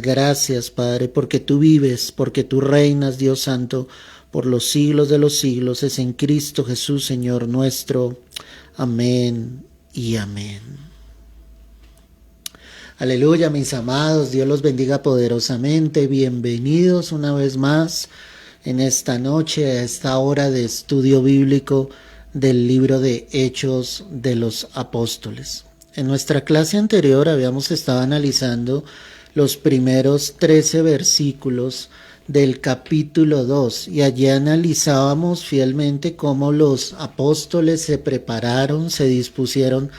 Gracias, Padre, porque tú vives, porque tú reinas, Dios Santo, por los siglos de los siglos. Es en Cristo Jesús, Señor nuestro. Amén y amén. Aleluya, mis amados. Dios los bendiga poderosamente. Bienvenidos una vez más en esta noche, a esta hora de estudio bíblico del libro de Hechos de los Apóstoles. En nuestra clase anterior habíamos estado analizando los primeros 13 versículos del capítulo 2 y allí analizábamos fielmente cómo los apóstoles se prepararon, se dispusieron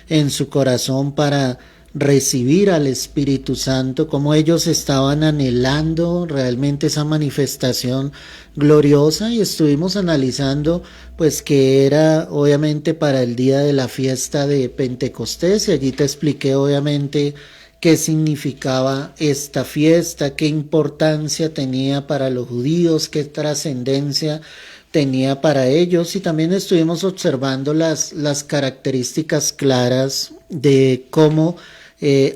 en su corazón para recibir al Espíritu Santo, cómo ellos estaban anhelando realmente esa manifestación gloriosa, y estuvimos analizando pues que era obviamente para el día de la fiesta de Pentecostés, y allí te expliqué obviamente qué significaba esta fiesta, qué importancia tenía para los judíos, qué trascendencia tenía para ellos, y también estuvimos observando las características claras de cómo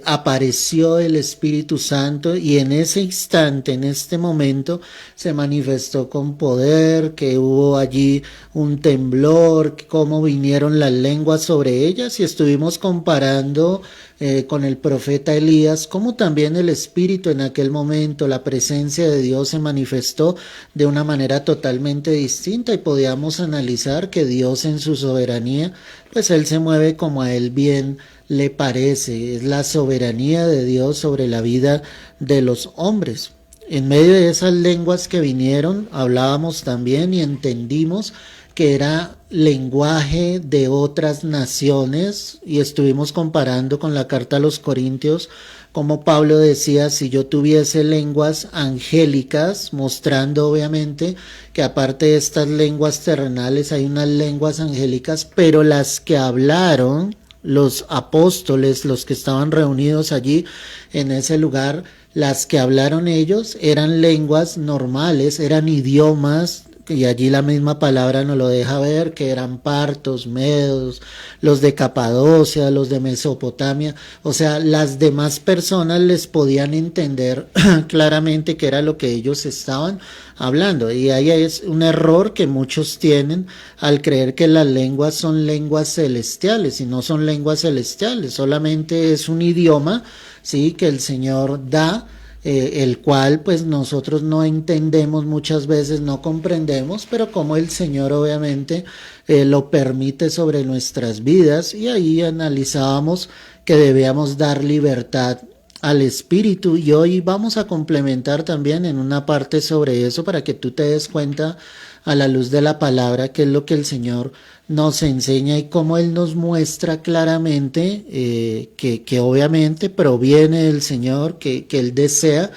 apareció el Espíritu Santo, y en ese instante, en este momento, se manifestó con poder, que hubo allí un temblor, cómo vinieron las lenguas sobre ellas, y estuvimos comparando con el profeta Elías, cómo también el Espíritu en aquel momento, la presencia de Dios se manifestó de una manera totalmente distinta, y podíamos analizar que Dios en su soberanía, pues Él se mueve como a Él bien le parece. Es la soberanía de Dios sobre la vida de los hombres. En medio de esas lenguas que vinieron, hablábamos también y entendimos que era lenguaje de otras naciones, y estuvimos comparando con la carta a los Corintios, como Pablo decía, si yo tuviese lenguas angélicas, mostrando obviamente que aparte de estas lenguas terrenales hay unas lenguas angélicas, pero las que hablaron los apóstoles, los que estaban reunidos allí en ese lugar, las que hablaron ellos eran lenguas normales, eran idiomas, y allí la misma palabra nos lo deja ver, que eran partos, medos, los de Capadocia, los de Mesopotamia, o sea, las demás personas les podían entender claramente qué era lo que ellos estaban hablando. Y ahí es un error que muchos tienen al creer que las lenguas son lenguas celestiales, y no son lenguas celestiales, solamente es un idioma, sí, que el Señor da, el cual pues nosotros no entendemos muchas veces, no comprendemos, pero como el Señor obviamente lo permite sobre nuestras vidas, y ahí analizábamos que debíamos dar libertad al Espíritu, y hoy vamos a complementar también en una parte sobre eso para que tú te des cuenta a la luz de la palabra qué es lo que el Señor nos enseña y cómo Él nos muestra claramente que obviamente proviene del Señor, que Él desea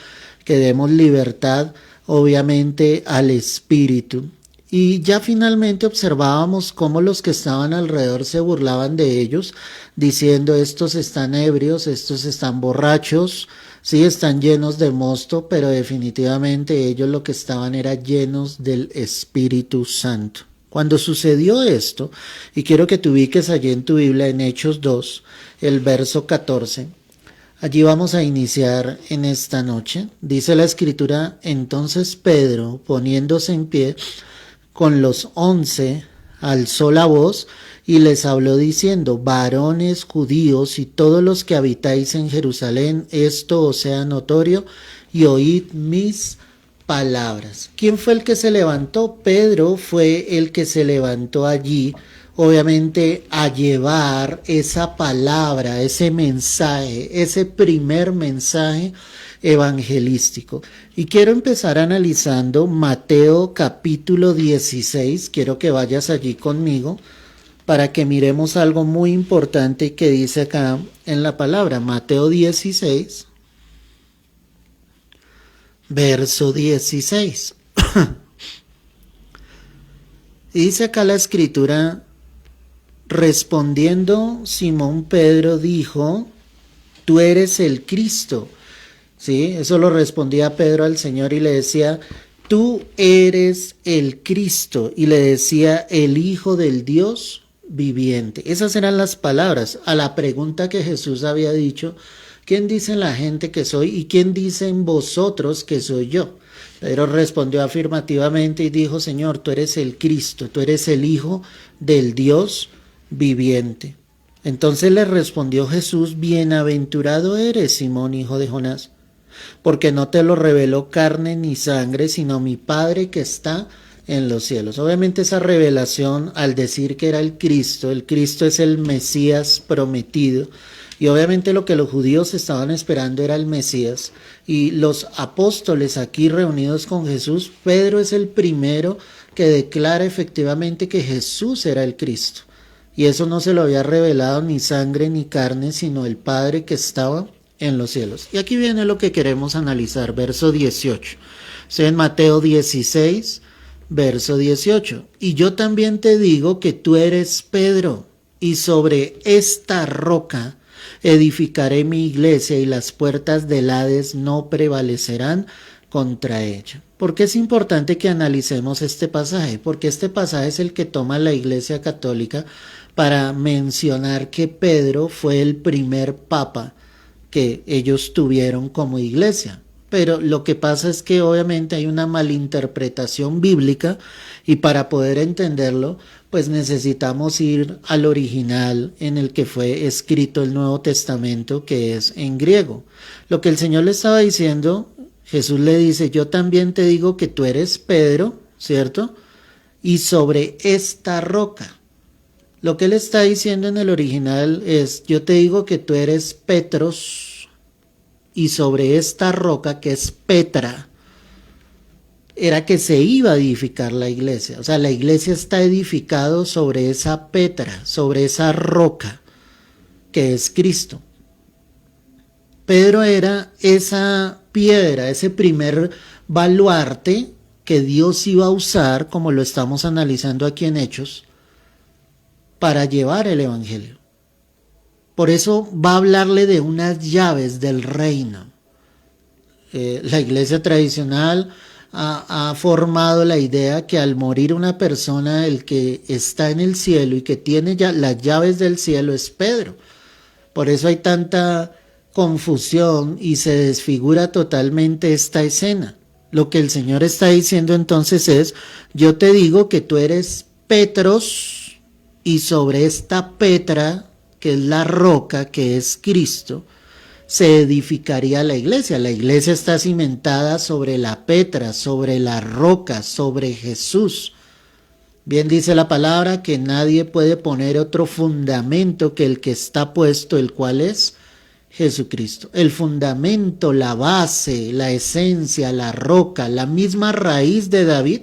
que demos libertad obviamente al Espíritu. Y ya finalmente observábamos cómo los que estaban alrededor se burlaban de ellos, diciendo estos están ebrios, estos están borrachos, sí, están llenos de mosto, pero definitivamente ellos lo que estaban era llenos del Espíritu Santo. Cuando sucedió esto, y quiero que te ubiques allí en tu Biblia en Hechos 2, el verso 14, allí vamos a iniciar en esta noche. Dice la Escritura: entonces Pedro, poniéndose en pie con los 11, alzó la voz y les habló diciendo: varones judíos y todos los que habitáis en Jerusalén, esto os sea notorio, y oíd mis palabras. ¿Quién fue el que se levantó? Pedro fue el que se levantó allí, obviamente a llevar esa palabra, ese mensaje, ese primer mensaje evangelístico. Y quiero empezar analizando Mateo capítulo 16, quiero que vayas allí conmigo para que miremos algo muy importante que dice acá en la palabra. Mateo 16, verso 16. Dice acá la Escritura: respondiendo Simón Pedro dijo: tú eres el Cristo. Sí, eso lo respondía Pedro al Señor y le decía: tú eres el Cristo, y le decía: el Hijo del Dios viviente. Esas eran las palabras a la pregunta que Jesús había dicho ¿quién dice la gente que soy y quién dicen vosotros que soy yo? Pedro respondió afirmativamente y dijo, Señor, tú eres el Cristo, tú eres el Hijo del Dios viviente. Entonces le respondió Jesús, bienaventurado eres, Simón, hijo de Jonás, porque no te lo reveló carne ni sangre, sino mi Padre que está en los cielos. Obviamente esa revelación, al decir que era el Cristo es el Mesías prometido, y obviamente lo que los judíos estaban esperando era el Mesías, y los apóstoles aquí reunidos con Jesús, Pedro es el primero que declara efectivamente que Jesús era el Cristo, y eso no se lo había revelado ni sangre ni carne, sino el Padre que estaba en los cielos. Y aquí viene lo que queremos analizar, verso 18. Estoy en Mateo 16, verso 18. Y yo también te digo que tú eres Pedro, y sobre esta roca edificaré mi iglesia, y las puertas del Hades no prevalecerán contra ella. ¿Por qué es importante que analicemos este pasaje? Porque este pasaje es el que toma la Iglesia Católica para mencionar que Pedro fue el primer papa que ellos tuvieron como iglesia. Pero lo que pasa es que obviamente hay una malinterpretación bíblica, y para poder entenderlo, pues necesitamos ir al original en el que fue escrito el Nuevo Testamento, que es en griego. Lo que el Señor le estaba diciendo, Jesús le dice, yo también te digo que tú eres Pedro, ¿cierto? Y sobre esta roca. Lo que él está diciendo en el original es, yo te digo que tú eres Petros, y sobre esta roca que es Petra, era que se iba a edificar la iglesia. O sea, la iglesia está edificada sobre esa Petra, sobre esa roca que es Cristo. Pedro era esa piedra, ese primer baluarte que Dios iba a usar, como lo estamos analizando aquí en Hechos, para llevar el evangelio. Por eso va a hablarle de unas llaves del reino. La iglesia tradicional ha formado la idea que al morir una persona, el que está en el cielo y que tiene ya las llaves del cielo es Pedro. Por eso hay tanta confusión y se desfigura totalmente esta escena. Lo que el Señor está diciendo entonces es, yo te digo que tú eres Petros, y sobre esta Petra, que es la roca, que es Cristo, se edificaría la iglesia. La iglesia está cimentada sobre la Petra, sobre la roca, sobre Jesús. Bien dice la palabra que nadie puede poner otro fundamento que el que está puesto, el cual es Jesucristo. El fundamento, la base, la esencia, la roca, la misma raíz de David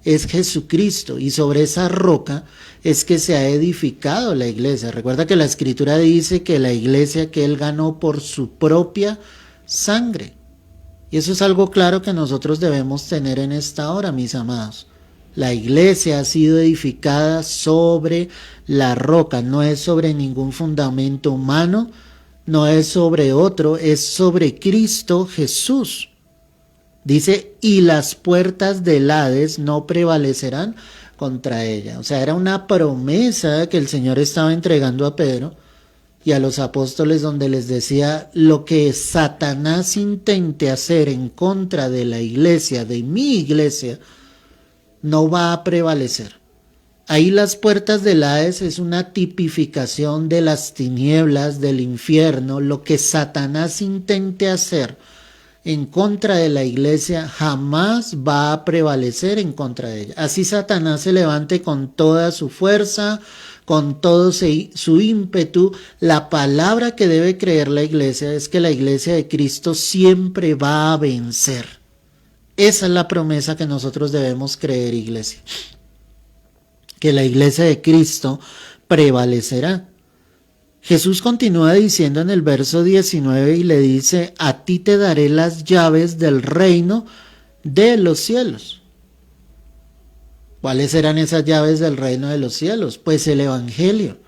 es Jesucristo, y sobre esa roca es que se ha edificado la iglesia. Recuerda que la Escritura dice que la iglesia que él ganó por su propia sangre. Y eso es algo claro que nosotros debemos tener en esta hora, mis amados. La iglesia ha sido edificada sobre la roca, no es sobre ningún fundamento humano, no es sobre otro, es sobre Cristo Jesús. Dice, y las puertas del Hades no prevalecerán contra ella. O sea, era una promesa que el Señor estaba entregando a Pedro y a los apóstoles, donde les decía, lo que Satanás intente hacer en contra de la iglesia, de mi iglesia, no va a prevalecer. Ahí las puertas del Hades es una tipificación de las tinieblas, del infierno. Lo que Satanás intente hacer en contra de la iglesia jamás va a prevalecer en contra de ella. Así Satanás se levante con toda su fuerza, con todo su ímpetu, la palabra que debe creer la iglesia es que la iglesia de Cristo siempre va a vencer. Esa es la promesa que nosotros debemos creer, iglesia. Que la iglesia de Cristo prevalecerá. Jesús continúa diciendo en el verso 19 y le dice, a ti te daré las llaves del reino de los cielos. ¿Cuáles serán esas llaves del reino de los cielos? Pues el evangelio,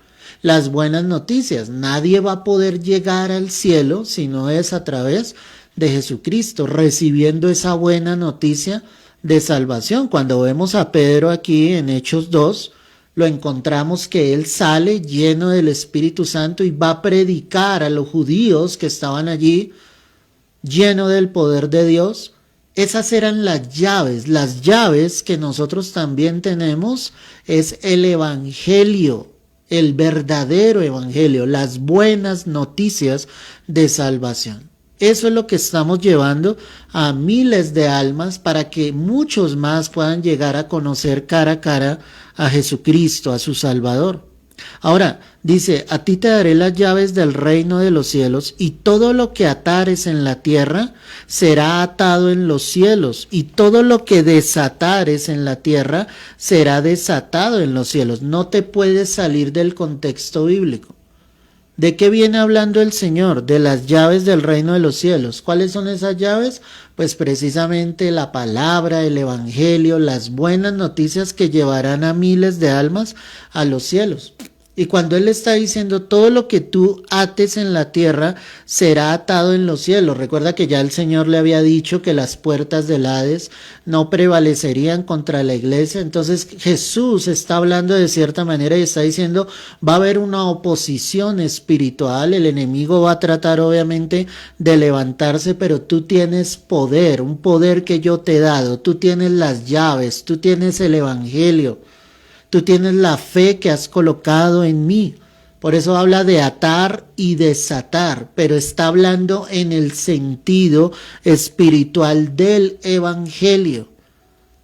las buenas noticias. Nadie va a poder llegar al cielo si no es a través de Jesucristo, recibiendo esa buena noticia de salvación. Cuando vemos a Pedro aquí en Hechos 2, lo encontramos que él sale lleno del Espíritu Santo y va a predicar a los judíos que estaban allí, lleno del poder de Dios. Esas eran las llaves que nosotros también tenemos es el Evangelio, el verdadero Evangelio, las buenas noticias de salvación. Eso es lo que estamos llevando a miles de almas para que muchos más puedan llegar a conocer cara a cara a Jesucristo, a su Salvador. Ahora, dice, a ti te daré las llaves del reino de los cielos, y todo lo que atares en la tierra será atado en los cielos, y todo lo que desatares en la tierra será desatado en los cielos. No te puedes salir del contexto bíblico. ¿De qué viene hablando el Señor? De las llaves del reino de los cielos. ¿Cuáles son esas llaves? Pues precisamente la palabra, el evangelio, las buenas noticias que llevarán a miles de almas a los cielos. Y cuando Él está diciendo todo lo que tú ates en la tierra será atado en los cielos. Recuerda que ya el Señor le había dicho que las puertas del Hades no prevalecerían contra la iglesia. Entonces Jesús está hablando de cierta manera y está diciendo va a haber una oposición espiritual. El enemigo va a tratar obviamente de levantarse, pero tú tienes poder, un poder que yo te he dado. Tú tienes las llaves, tú tienes el evangelio. Tú tienes la fe que has colocado en mí. Por eso habla de atar y desatar, pero está hablando en el sentido espiritual del evangelio,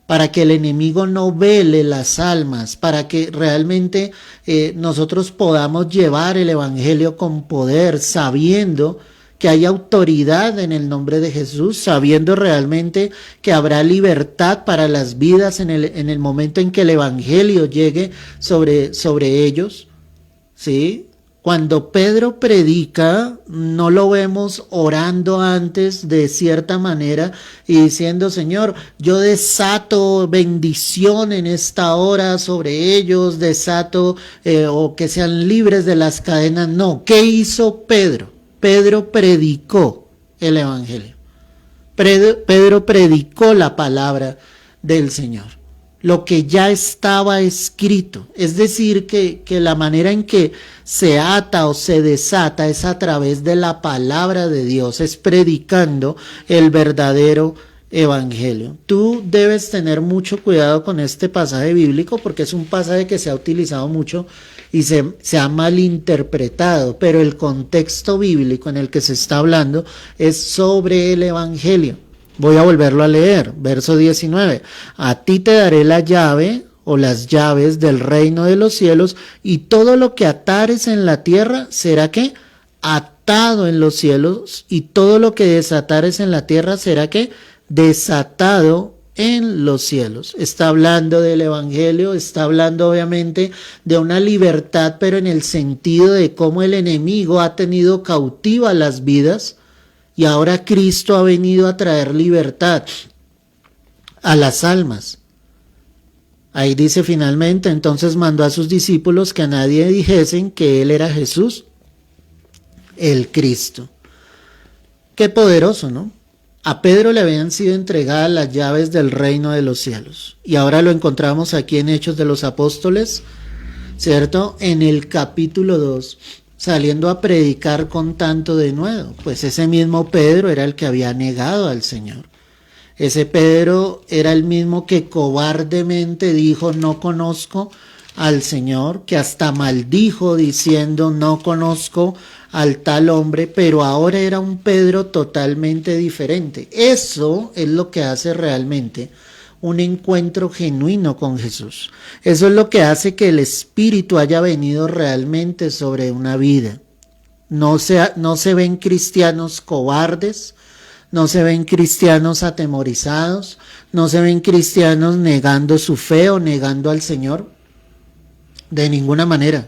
para que el enemigo no vele las almas, para que realmente nosotros podamos llevar el evangelio con poder, sabiendo que hay autoridad en el nombre de Jesús, sabiendo realmente que habrá libertad para las vidas en el momento en que el evangelio llegue sobre ellos, ¿sí? Cuando Pedro predica, no lo vemos orando antes de cierta manera y diciendo, Señor, yo desato bendición en esta hora sobre ellos, desato o que sean libres de las cadenas. No, ¿qué hizo Pedro? Pedro predicó el evangelio. Pedro predicó la palabra del Señor, lo que ya estaba escrito. Es decir, que la manera en que se ata o se desata es a través de la palabra de Dios, es predicando el verdadero evangelio. Tú debes tener mucho cuidado con este pasaje bíblico porque es un pasaje que se ha utilizado mucho y se ha malinterpretado, pero el contexto bíblico en el que se está hablando es sobre el evangelio. Voy a volverlo a leer, verso 19. A ti te daré la llave o las llaves del reino de los cielos, y todo lo que atares en la tierra será ¿qué? Atado en los cielos, y todo lo que desatares en la tierra será ¿qué? Desatado en los cielos. Está hablando del evangelio, está hablando obviamente de una libertad, pero en el sentido de cómo el enemigo ha tenido cautiva las vidas y ahora Cristo ha venido a traer libertad a las almas. Ahí dice finalmente, entonces mandó a sus discípulos que a nadie dijesen que Él era Jesús, el Cristo. Qué poderoso, ¿no? A Pedro le habían sido entregadas las llaves del reino de los cielos. Y ahora lo encontramos aquí en Hechos de los Apóstoles, ¿cierto? En el capítulo 2, saliendo a predicar con tanto denuedo. Pues ese mismo Pedro era el que había negado al Señor. Ese Pedro era el mismo que cobardemente dijo, no conozco al Señor, que hasta maldijo diciendo, no conozco al tal hombre, pero ahora era un Pedro totalmente diferente. Eso es lo que hace realmente un encuentro genuino con Jesús. Eso es lo que hace que el Espíritu haya venido realmente sobre una vida. No se ven cristianos cobardes, no se ven cristianos atemorizados, no se ven cristianos negando su fe o negando al Señor. De ninguna manera.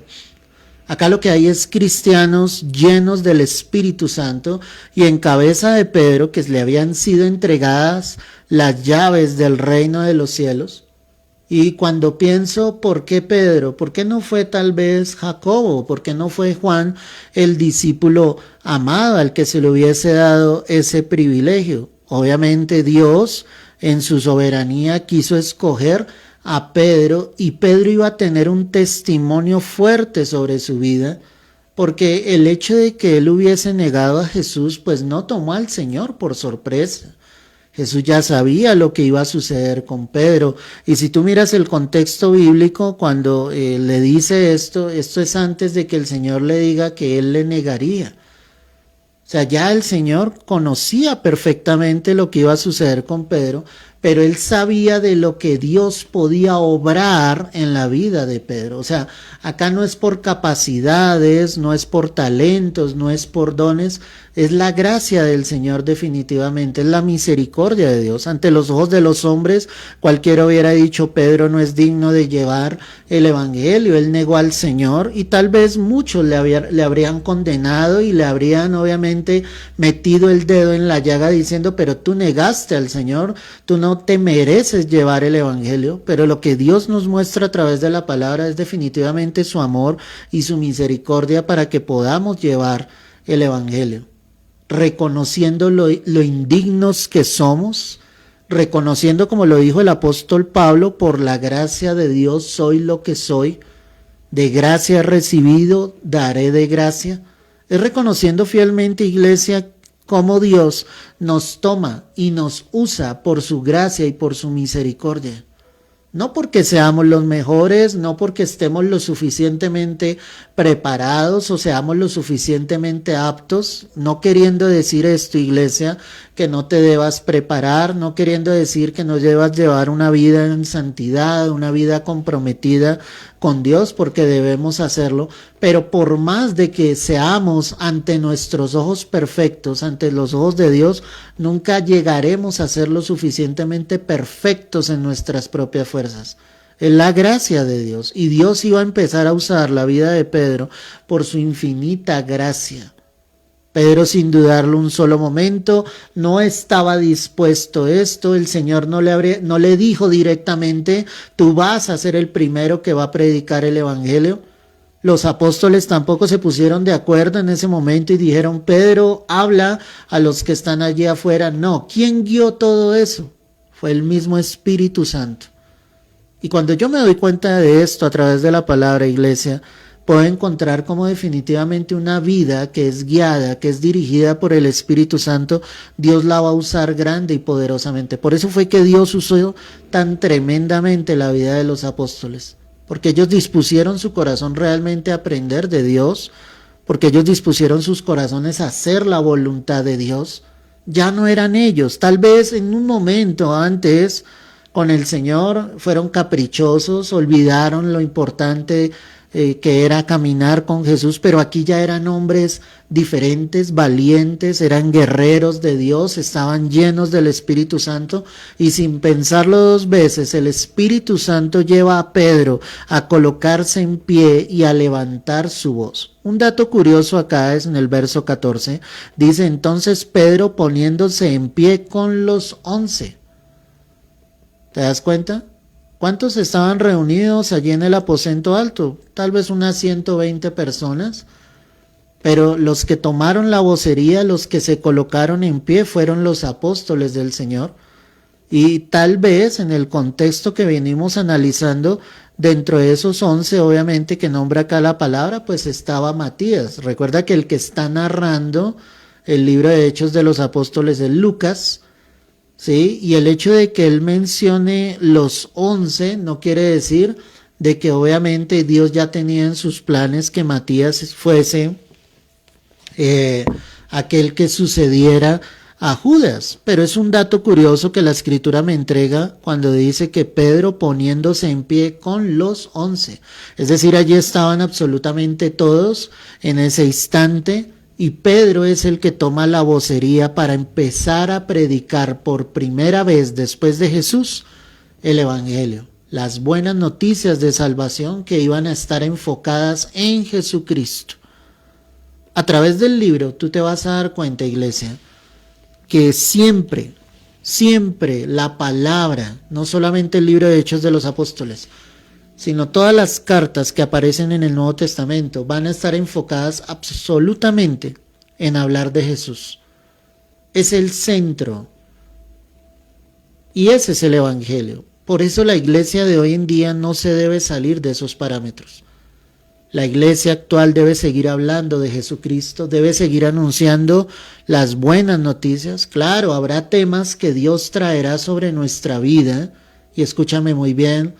Acá lo que hay es cristianos llenos del Espíritu Santo, y en cabeza de Pedro, que le habían sido entregadas las llaves del reino de los cielos. Y cuando pienso, ¿por qué Pedro? ¿Por qué no fue tal vez Jacobo? ¿Por qué no fue Juan, el discípulo amado, al que se le hubiese dado ese privilegio? Obviamente Dios en su soberanía quiso escoger a Pedro, y Pedro iba a tener un testimonio fuerte sobre su vida, porque el hecho de que él hubiese negado a Jesús pues no tomó al Señor por sorpresa. Jesús ya sabía lo que iba a suceder con Pedro. Y si tú miras el contexto bíblico, cuando le dice esto es antes de que el Señor le diga que él le negaría. O sea, ya el Señor conocía perfectamente lo que iba a suceder con Pedro, pero él sabía de lo que Dios podía obrar en la vida de Pedro. O sea, acá no es por capacidades, no es por talentos, no es por dones, es la gracia del Señor definitivamente, es la misericordia de Dios. Ante los ojos de los hombres, cualquiera hubiera dicho, Pedro no es digno de llevar el evangelio, él negó al Señor, y tal vez muchos le habrían condenado y le habrían obviamente metido el dedo en la llaga diciendo, pero tú negaste al Señor, tú no te mereces llevar el evangelio. Pero lo que Dios nos muestra a través de la palabra es definitivamente su amor y su misericordia para que podamos llevar el evangelio, reconociendo lo indignos que somos, reconociendo, como lo dijo el apóstol Pablo, por la gracia de Dios soy lo que soy, de gracia he recibido, daré de gracia. Es reconociendo fielmente, iglesia, cómo Dios nos toma y nos usa por su gracia y por su misericordia. No porque seamos los mejores, no porque estemos lo suficientemente preparados o seamos lo suficientemente aptos, no queriendo decir esto, iglesia, que no te debas preparar, no queriendo decir que no debas llevar una vida en santidad, una vida comprometida con Dios, porque debemos hacerlo, pero por más de que seamos ante nuestros ojos perfectos, ante los ojos de Dios, nunca llegaremos a ser lo suficientemente perfectos en nuestras propias fuerzas. Es la gracia de Dios, y Dios iba a empezar a usar la vida de Pedro por su infinita gracia. Pedro, sin dudarlo un solo momento, no estaba dispuesto a esto. El Señor no le dijo directamente, tú vas a ser el primero que va a predicar el evangelio. Los apóstoles tampoco se pusieron de acuerdo en ese momento y dijeron, Pedro, habla a los que están allí afuera. No, ¿quién guió todo eso? Fue el mismo Espíritu Santo. Y cuando yo me doy cuenta de esto a través de la palabra, iglesia, puedo encontrar como definitivamente una vida que es guiada, que es dirigida por el Espíritu Santo, Dios la va a usar grande y poderosamente. Por eso fue que Dios usó tan tremendamente la vida de los apóstoles, porque ellos dispusieron su corazón realmente a aprender de Dios, porque ellos dispusieron sus corazones a hacer la voluntad de Dios. Ya no eran ellos, tal vez en un momento antes con el Señor fueron caprichosos, olvidaron lo importante que era caminar con Jesús, pero aquí ya eran hombres diferentes, valientes, eran guerreros de Dios, estaban llenos del Espíritu Santo, y sin pensarlo dos veces, el Espíritu Santo lleva a Pedro a colocarse en pie y a levantar su voz. Un dato curioso acá es en el verso 14, dice, entonces Pedro poniéndose en pie con los 11. ¿Te das cuenta? ¿Cuántos estaban reunidos allí en el aposento alto? Tal vez unas 120 personas, pero los que tomaron la vocería, los que se colocaron en pie fueron los apóstoles del Señor. Y tal vez en el contexto que venimos analizando, dentro de esos 11, obviamente que nombra acá la palabra, pues estaba Matías. Recuerda que el que está narrando el libro de Hechos de los Apóstoles es Lucas, ¿sí? Y el hecho de que él mencione los 11 no quiere decir de que obviamente Dios ya tenía en sus planes que Matías fuese aquel que sucediera a Judas, pero es un dato curioso que la Escritura me entrega cuando dice que Pedro poniéndose en pie con los 11, es decir, allí estaban absolutamente todos en ese instante, y Pedro es el que toma la vocería para empezar a predicar por primera vez después de Jesús el evangelio, las buenas noticias de salvación que iban a estar enfocadas en Jesucristo. A través del libro tú te vas a dar cuenta, iglesia, que siempre la palabra, no solamente el libro de Hechos de los Apóstoles, sino todas las cartas que aparecen en el Nuevo Testamento van a estar enfocadas absolutamente en hablar de Jesús. Es el centro Y ese es el Evangelio. Por eso la iglesia de hoy en día no se debe salir de esos parámetros. La iglesia actual debe seguir hablando de Jesucristo, debe seguir anunciando las buenas noticias. Claro, habrá temas que Dios traerá sobre nuestra vida, y escúchame muy bien,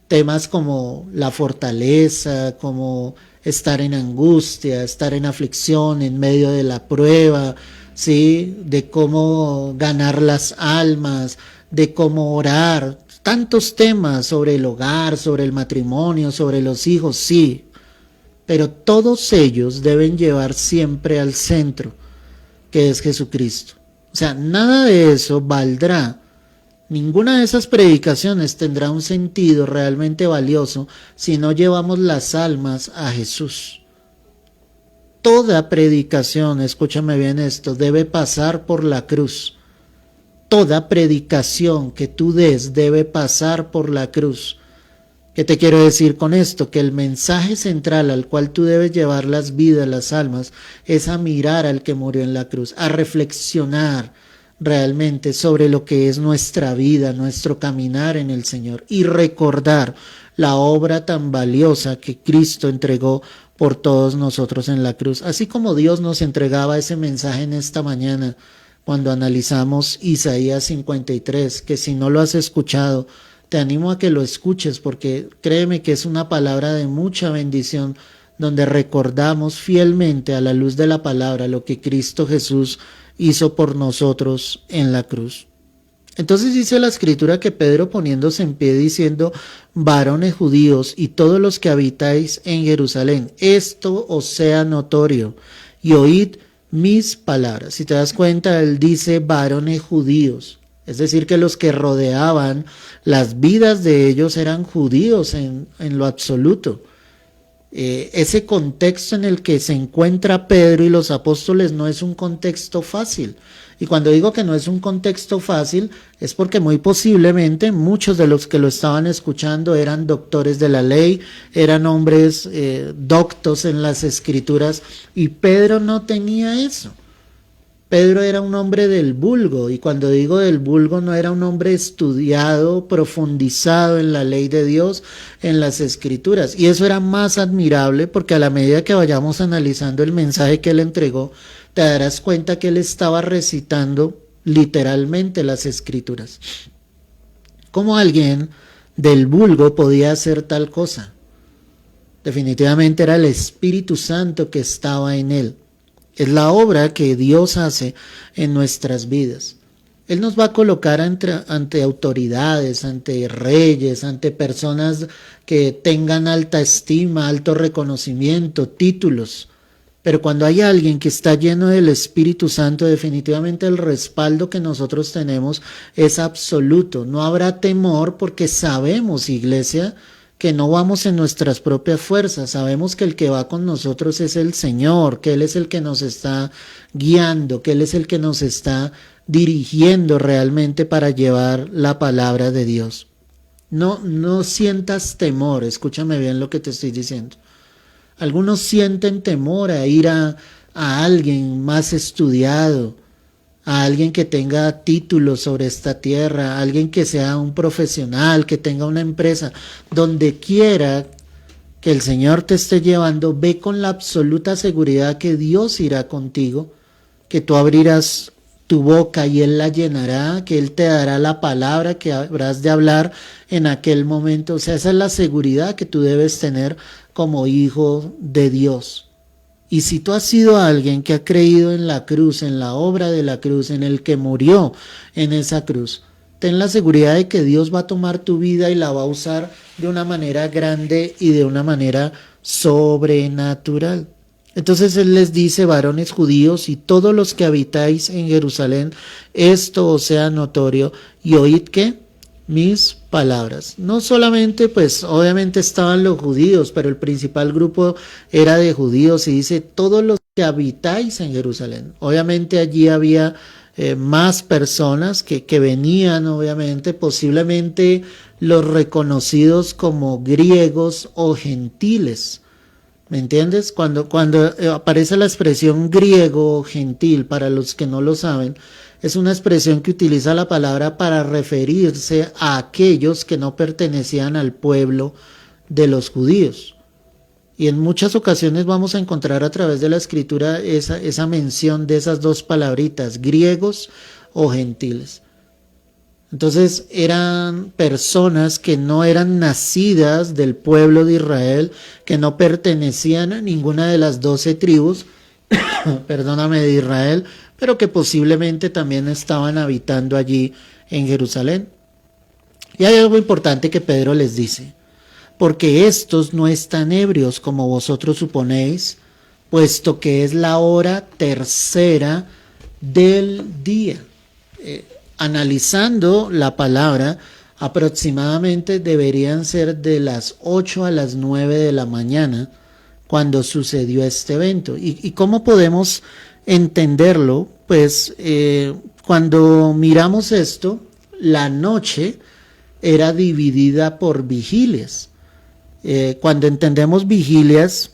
temas como la fortaleza, como estar en angustia, estar en aflicción en medio de la prueba, ¿sí? De cómo ganar las almas, de cómo orar, tantos temas sobre el hogar, sobre el matrimonio, sobre los hijos, sí, pero todos ellos deben llevar siempre al centro, que es Jesucristo. O sea, nada de eso valdrá, ninguna de esas predicaciones tendrá un sentido realmente valioso si no llevamos las almas a Jesús. Toda predicación, escúchame bien esto, debe pasar por la cruz. Toda predicación que tú des debe pasar por la cruz. ¿Qué te quiero decir con esto? Que el mensaje central al cual tú debes llevar las vidas, las almas, es a mirar al que murió en la cruz, a reflexionar realmente sobre lo que es nuestra vida, nuestro caminar en el Señor y recordar la obra tan valiosa que Cristo entregó por todos nosotros en la cruz. Así como Dios nos entregaba ese mensaje en esta mañana cuando analizamos Isaías 53, que si no lo has escuchado, te animo a que lo escuches porque créeme que es una palabra de mucha bendición donde recordamos fielmente a la luz de la palabra lo que Cristo Jesús hizo por nosotros en la cruz. Entonces dice la escritura que Pedro poniéndose en pie diciendo, varones judíos y todos los que habitáis en Jerusalén, esto os sea notorio y oíd mis palabras. Si te das cuenta, él dice varones judíos. Es decir, que los que rodeaban las vidas de ellos eran judíos en lo absoluto. Ese contexto en el que se encuentra Pedro y los apóstoles no es un contexto fácil. Y cuando digo que no es un contexto fácil, es porque muy posiblemente muchos de los que lo estaban escuchando eran doctores de la ley, eran hombres doctos en las escrituras, y Pedro no tenía eso. Pedro era un hombre del vulgo, y cuando digo del vulgo no era un hombre estudiado, profundizado en la ley de Dios, en las escrituras, y eso era más admirable porque a la medida que vayamos analizando el mensaje que él entregó, te darás cuenta que él estaba recitando literalmente las escrituras. ¿Cómo alguien del vulgo podía hacer tal cosa? Definitivamente era el Espíritu Santo que estaba en él. Es la obra que Dios hace en nuestras vidas. Él nos va a colocar ante autoridades, ante reyes, ante personas que tengan alta estima, alto reconocimiento, títulos. Pero cuando hay alguien que está lleno del Espíritu Santo, definitivamente el respaldo que nosotros tenemos es absoluto. No habrá temor porque sabemos, iglesia, que no vamos en nuestras propias fuerzas, sabemos que el que va con nosotros es el Señor, que Él es el que nos está guiando, que Él es el que nos está dirigiendo realmente para llevar la palabra de Dios. No sientas temor, escúchame bien lo que te estoy diciendo. Algunos sienten temor a ir a alguien más estudiado, a alguien que tenga títulos sobre esta tierra, a alguien que sea un profesional, que tenga una empresa. Donde quiera que el Señor te esté llevando, ve con la absoluta seguridad que Dios irá contigo, que tú abrirás tu boca y Él la llenará, que Él te dará la palabra que habrás de hablar en aquel momento. O sea, esa es la seguridad que tú debes tener como hijo de Dios. Y si tú has sido alguien que ha creído en la cruz, en la obra de la cruz, en el que murió en esa cruz, ten la seguridad de que Dios va a tomar tu vida y la va a usar de una manera grande y de una manera sobrenatural. Entonces Él les dice, varones judíos y todos los que habitáis en Jerusalén, esto os sea notorio y oíd que mis palabras. No solamente, pues obviamente estaban los judíos, pero el principal grupo era de judíos y dice todos los que habitáis en Jerusalén. Obviamente allí había más personas que venían, obviamente, posiblemente los reconocidos como griegos o gentiles. ¿Me entiendes? Cuando aparece la expresión griego o gentil, para los que no lo saben, es una expresión que utiliza la palabra para referirse a aquellos que no pertenecían al pueblo de los judíos. Y en muchas ocasiones vamos a encontrar a través de la escritura esa mención de esas dos palabritas, griegos o gentiles. Entonces eran personas que no eran nacidas del pueblo de Israel, que no pertenecían a ninguna de las 12 tribus, perdóname, de Israel, pero que posiblemente también estaban habitando allí en Jerusalén. Y hay algo importante que Pedro les dice: porque estos no están ebrios como vosotros suponéis, puesto que es la hora tercera del día. Analizando la palabra, aproximadamente deberían ser de las 8 a las 9 de la mañana cuando sucedió este evento. ¿Y cómo podemos entenderlo? Pues cuando miramos esto, la noche era dividida por vigilias. Cuando entendemos vigilias,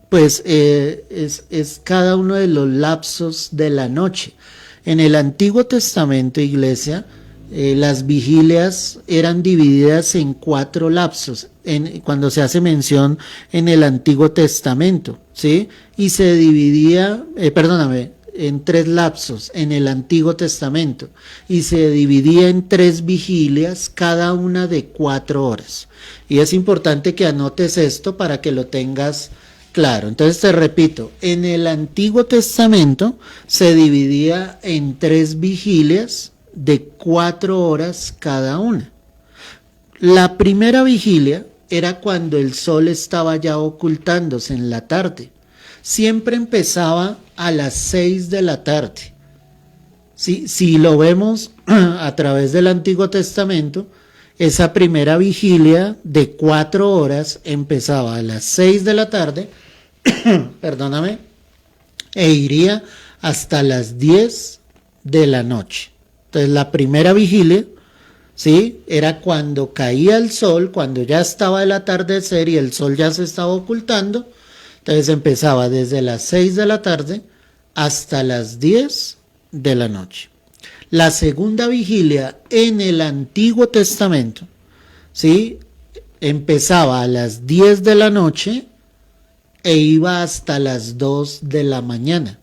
pues es cada uno de los lapsos de la noche. En el Antiguo Testamento, iglesia, las vigilias eran divididas en 4 lapsos, cuando se hace mención en el Antiguo Testamento, ¿sí? Y se dividía, en 3 lapsos en el Antiguo Testamento, y se dividía en 3 vigilias, cada una de 4 horas. Y es importante que anotes esto para que lo tengas claro. Entonces te repito, en el Antiguo Testamento se dividía en 3 vigilias de 4 horas cada una. La primera vigilia era cuando el sol estaba ya ocultándose en la tarde. Siempre empezaba a las 6 de la tarde. Si lo vemos a través del Antiguo Testamento, esa primera vigilia de 4 horas empezaba a las 6 de la tarde, perdóname, e iría hasta las 10 de la noche. Entonces la primera vigilia, ¿sí?, era cuando caía el sol, cuando ya estaba el atardecer y el sol ya se estaba ocultando. Entonces empezaba desde las 6 de la tarde hasta las 10 de la noche. La segunda vigilia en el Antiguo Testamento, ¿sí?, empezaba a las 10 de la noche e iba hasta las 2 de la mañana.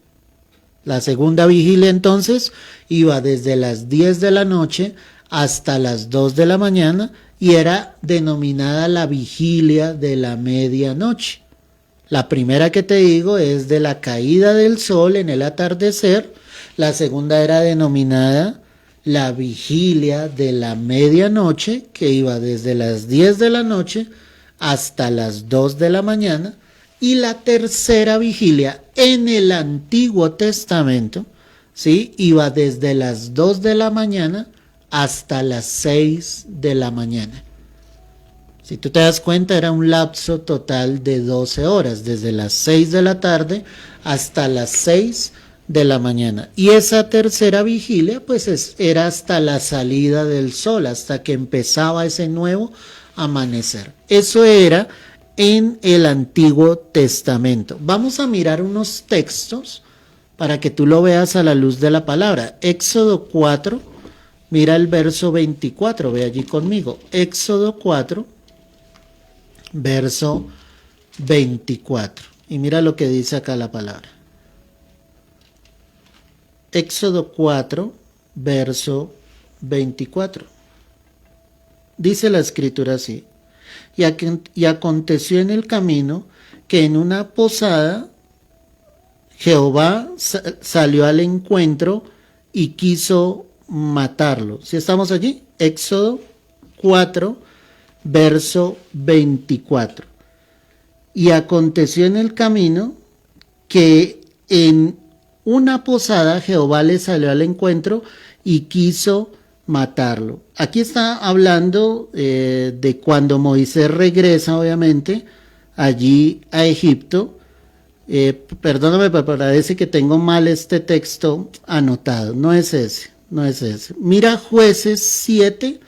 La segunda vigilia entonces iba desde las 10 de la noche hasta las 2 de la mañana y era denominada la vigilia de la medianoche. La primera que te digo es de la caída del sol en el atardecer. La segunda era denominada la vigilia de la medianoche, que iba desde las 10 de la noche hasta las 2 de la mañana. Y la tercera vigilia en el Antiguo Testamento, ¿sí?, iba desde las 2 de la mañana hasta las 6 de la mañana. Si tú te das cuenta, era un lapso total de 12 horas, desde las 6 de la tarde hasta las 6 de la mañana. Y esa tercera vigilia, pues era hasta la salida del sol, hasta que empezaba ese nuevo amanecer. Eso era en el Antiguo Testamento. Vamos a mirar unos textos para que tú lo veas a la luz de la palabra. Éxodo 4, mira el verso 24, ve allí conmigo. Éxodo 4, verso 24. Y mira lo que dice acá la palabra. Éxodo 4, verso 24. Dice la escritura así: y aconteció en el camino que en una posada Jehová salió al encuentro y quiso matarlo. ¿Sí estamos allí? Éxodo 4, verso 24. Y aconteció en el camino que en una posada Jehová le salió al encuentro y quiso matarlo. Aquí está hablando de cuando Moisés regresa, obviamente, allí a Egipto. Perdóname, pero parece que tengo mal este texto anotado. No es ese. Mira Jueces 7,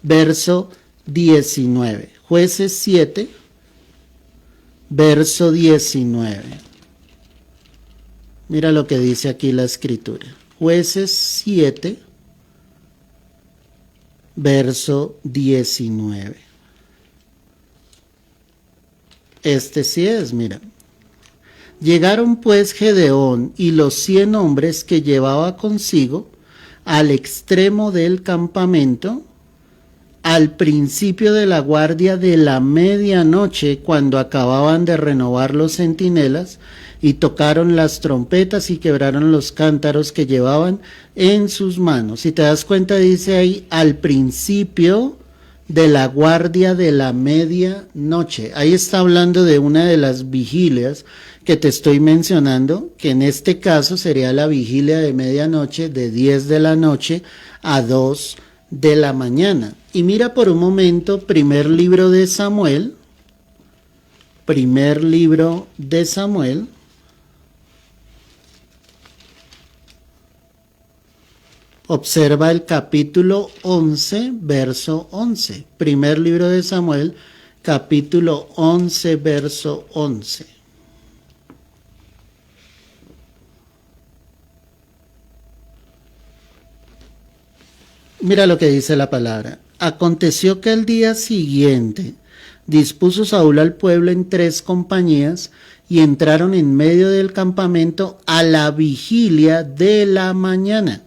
verso 19. Jueces 7, verso 19. Mira lo que dice aquí la escritura. Jueces 7, verso 19. Este sí es, mira. Llegaron pues Gedeón y los 100 hombres que llevaba consigo al extremo del campamento, al principio de la guardia de la medianoche, cuando acababan de renovar los centinelas, y tocaron las trompetas y quebraron los cántaros que llevaban en sus manos. Si te das cuenta, dice ahí, al principio de la guardia de la medianoche. Ahí está hablando de una de las vigilias que te estoy mencionando, que en este caso sería la vigilia de medianoche, de 10 de la noche a 2 de la mañana. Y mira por un momento, primer libro de Samuel, observa el capítulo 11, verso 11. Primer libro de Samuel, capítulo 11, verso 11. Mira lo que dice la palabra. Aconteció que el día siguiente dispuso Saúl al pueblo en 3 compañías y entraron en medio del campamento a la vigilia de la mañana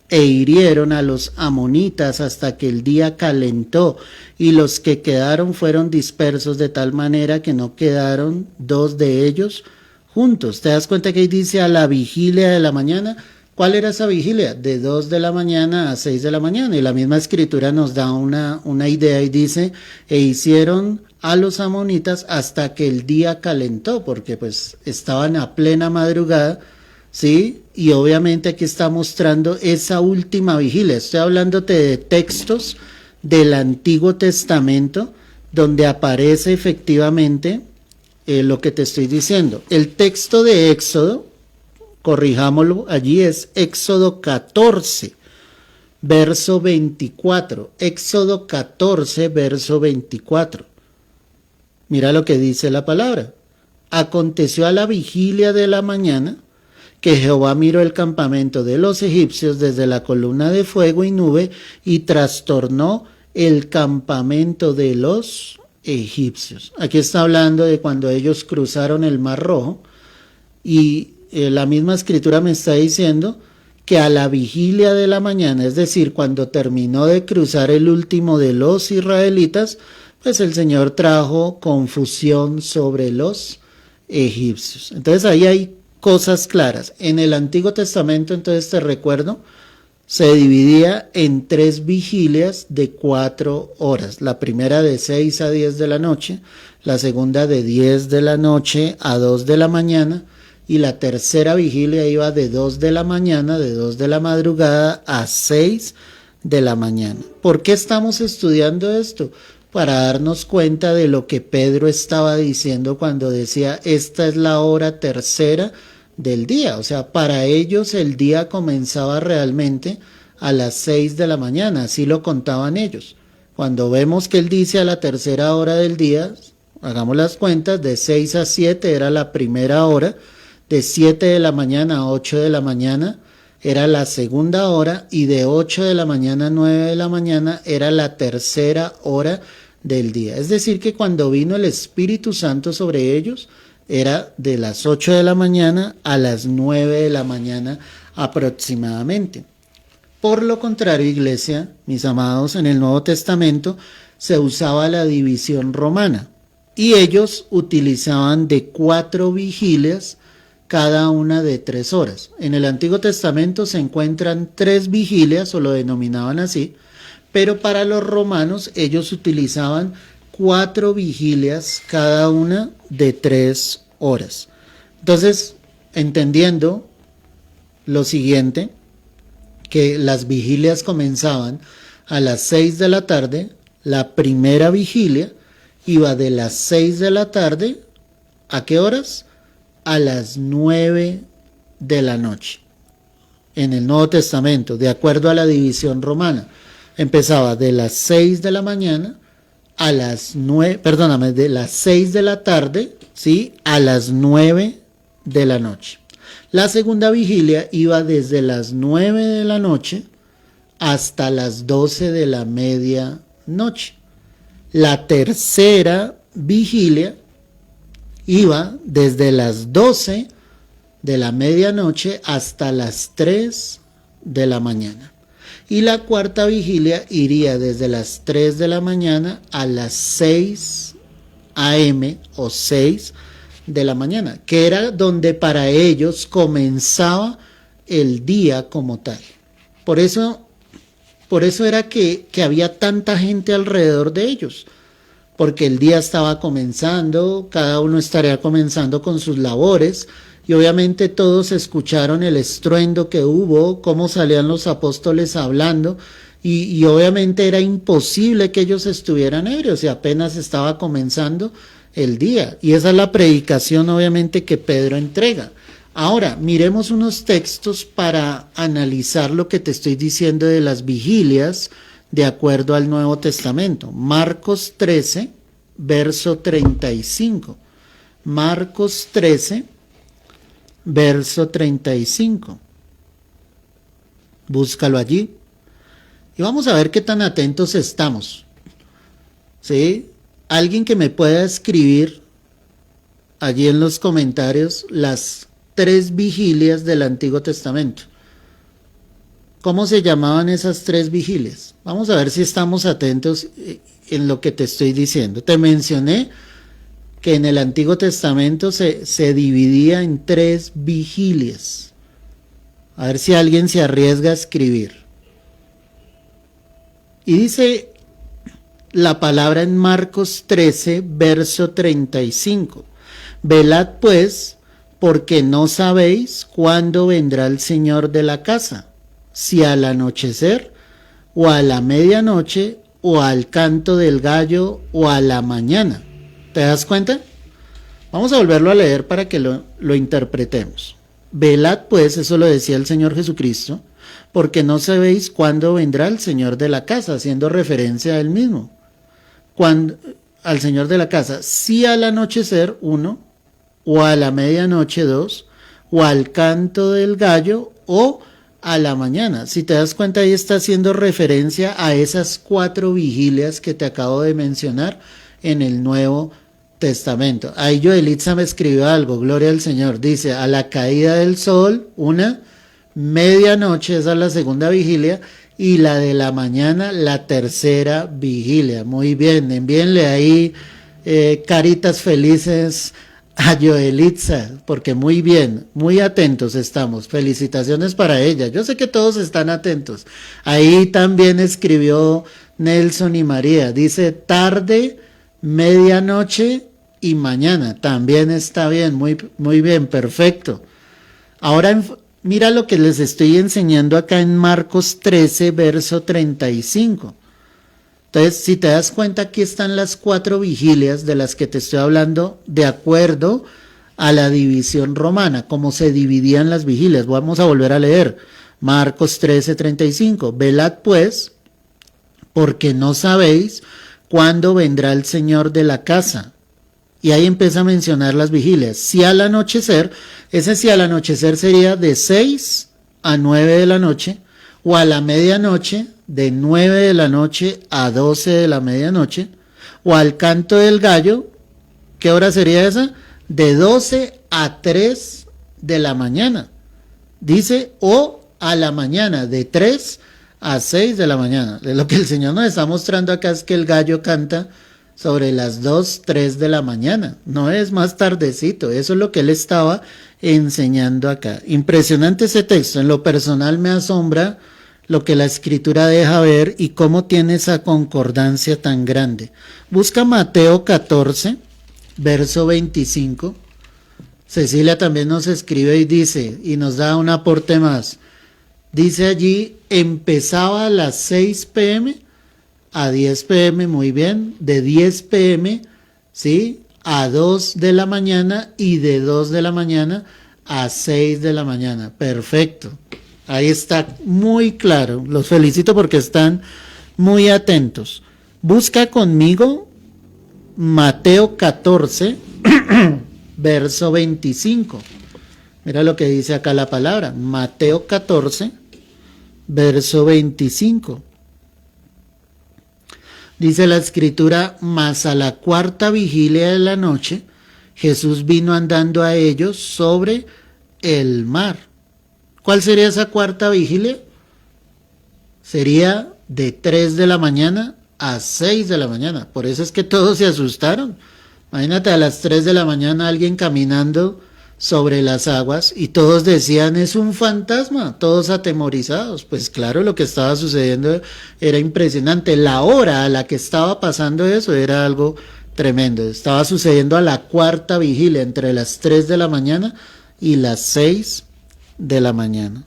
e hirieron a los amonitas hasta que el día calentó, y los que quedaron fueron dispersos de tal manera que no quedaron 2 de ellos juntos. ¿Te das cuenta que ahí dice a la vigilia de la mañana? ¿Cuál era esa vigilia? De 2 de la mañana a 6 de la mañana. Y la misma escritura nos da una idea y dice, e hicieron a los amonitas hasta que el día calentó, porque pues estaban a plena madrugada, ¿sí? Y obviamente aquí está mostrando esa última vigilia. Estoy hablándote de textos del Antiguo Testamento donde aparece efectivamente lo que te estoy diciendo. El texto de Éxodo, corrijámoslo, allí es Éxodo 14, verso 24. Éxodo 14, verso 24. Mira lo que dice la palabra. Aconteció a la vigilia de la mañana que Jehová miró el campamento de los egipcios desde la columna de fuego y nube y trastornó el campamento de los egipcios. Aquí está hablando de cuando ellos cruzaron el Mar Rojo y la misma escritura me está diciendo que a la vigilia de la mañana, es decir, cuando terminó de cruzar el último de los israelitas, pues el Señor trajo confusión sobre los egipcios. Entonces ahí hay cosas claras. En el Antiguo Testamento, entonces te recuerdo, se dividía en 3 vigilias de 4 horas. La primera de 6 a 10 de la noche, la segunda de 10 de la noche a 2 de la mañana, y la tercera vigilia iba de 2 de la mañana, de 2 de la madrugada a 6 de la mañana. ¿Por qué estamos estudiando esto? Para darnos cuenta de lo que Pedro estaba diciendo cuando decía, esta es la hora tercera del día. O sea, para ellos el día comenzaba realmente a las 6 de la mañana, así lo contaban ellos. Cuando vemos que él dice a la tercera hora del día, hagamos las cuentas, de 6 a 7 era la primera hora, de 7 de la mañana a 8 de la mañana era la segunda hora, y de 8 de la mañana a 9 de la mañana era la tercera hora del día. Es decir, que cuando vino el Espíritu Santo sobre ellos, era de las 8 de la mañana a las 9 de la mañana aproximadamente. Por lo contrario, iglesia, mis amados, en el Nuevo Testamento se usaba la división romana y ellos utilizaban de 4 vigilias, cada una de 3 horas. En el Antiguo Testamento se encuentran 3 vigilias, o lo denominaban así, pero para los romanos ellos utilizaban 4 vigilias, cada una de 3 horas. Entonces, entendiendo lo siguiente, que las vigilias comenzaban a las 6 de la tarde, la primera vigilia iba de las 6 de la tarde, ¿a qué horas? A las 9 de la noche. En el Nuevo Testamento, de acuerdo a la división romana, empezaba de las 6 de la mañana a las 9, perdóname, de las 6 de la tarde, ¿sí?, a las 9 de la noche. La segunda vigilia iba desde las 9 de la noche hasta las 12 de la medianoche. La tercera vigilia iba desde las 12 de la medianoche hasta las 3 de la mañana. Y la cuarta vigilia iría desde las 3 de la mañana a las 6 a.m. o 6 de la mañana, que era donde para ellos comenzaba el día como tal. Por eso era que había tanta gente alrededor de ellos, porque el día estaba comenzando, cada uno estaría comenzando con sus labores, y obviamente todos escucharon el estruendo que hubo, cómo salían los apóstoles hablando, y obviamente era imposible que ellos estuvieran ebrios, y apenas estaba comenzando el día. Y esa es la predicación obviamente que Pedro entrega. Ahora, miremos unos textos para analizar lo que te estoy diciendo de las vigilias de acuerdo al Nuevo Testamento. Marcos 13, verso 35. Marcos 13, verso 35. Búscalo allí. Y vamos a ver qué tan atentos estamos. ¿Sí? Alguien que me pueda escribir allí en los comentarios las 3 vigilias del Antiguo Testamento. ¿Cómo se llamaban esas 3 vigilias? Vamos a ver si estamos atentos en lo que te estoy diciendo. Te mencioné que en el Antiguo Testamento se dividía en 3 vigilias. A ver si alguien se arriesga a escribir. Y dice la palabra en Marcos 13, verso 35. Velad pues, porque no sabéis cuándo vendrá el Señor de la casa, si al anochecer, o a la medianoche, o al canto del gallo, o a la mañana. ¿Te das cuenta? Vamos a volverlo a leer para que lo interpretemos. Velad pues, eso lo decía el Señor Jesucristo, porque no sabéis cuándo vendrá el Señor de la casa, haciendo referencia a él mismo. Al Señor de la casa, si al anochecer, 1, o a la medianoche, 2, o al canto del gallo, o a la mañana. Si te das cuenta, ahí está haciendo referencia a esas 4 vigilias que te acabo de mencionar en el Nuevo Testamento. Ahí Joelitza me escribió algo, gloria al Señor. Dice, a la caída del sol, 1, medianoche, esa es la segunda vigilia, y la de la mañana, la tercera vigilia. Muy bien, envíenle ahí caritas felices a Joelitza, porque muy bien, muy atentos estamos. Felicitaciones para ella. Yo sé que todos están atentos. Ahí también escribió Nelson y María. Dice tarde, medianoche y mañana. También está bien, muy bien, perfecto. Ahora mira lo que les estoy enseñando acá en Marcos 13, verso 35. Entonces, si te das cuenta, aquí están las 4 vigilias de las que te estoy hablando de acuerdo a la división romana, como se dividían las vigilias. Vamos a volver a leer Marcos 13, 35. Velad pues, porque no sabéis cuándo vendrá el Señor de la casa. Y ahí empieza a mencionar las vigilias. Si al anochecer, ese si al anochecer sería de 6 a 9 de la noche, o a la medianoche, de 9 de la noche a 12 de la medianoche, o al canto del gallo, ¿qué hora sería esa? De 12 a 3 de la mañana. Dice, o a la mañana, de 3 a 6 de la mañana. Lo que el Señor nos está mostrando acá es que el gallo canta sobre las 2, 3 de la mañana, no es más tardecito. Eso es lo que él estaba enseñando acá. Impresionante ese texto. En lo personal me asombra lo que la escritura deja ver y cómo tiene esa concordancia tan grande. Busca Mateo 14, verso 25. Cecilia también nos escribe y dice, y nos da un aporte más. Dice allí, empezaba a las 6 p.m. a 10 p.m., muy bien, de 10 p.m., ¿sí?, a 2 de la mañana y de 2 de la mañana a 6 de la mañana. Perfecto. Ahí está muy claro. Los felicito porque están muy atentos. Busca conmigo Mateo 14, verso 25. Mira lo que dice acá la palabra, Mateo 14, verso 25. Dice la escritura, mas a la cuarta vigilia de la noche, Jesús vino andando a ellos sobre el mar. ¿Cuál sería esa cuarta vigilia? Sería de 3 de la mañana a 6 de la mañana. Por eso es que todos se asustaron. Imagínate a las 3 de la mañana alguien caminando sobre las aguas y todos decían es un fantasma, todos atemorizados. Pues claro, lo que estaba sucediendo era impresionante. La hora a la que estaba pasando eso era algo tremendo. Estaba sucediendo a la cuarta vigilia, entre las 3 de la mañana y las 6 de la mañana.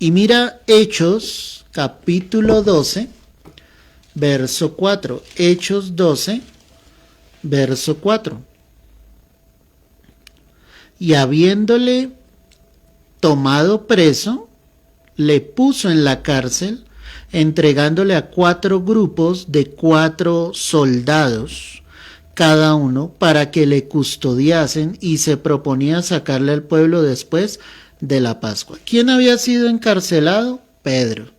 Y mira Hechos, capítulo 12, verso 4. Hechos 12, verso 4. Y habiéndole tomado preso, le puso en la cárcel, entregándole a 4 grupos de 4 soldados, cada uno, para que le custodiasen, y se proponía sacarle al pueblo después de la Pascua. ¿Quién había sido encarcelado? Pedro.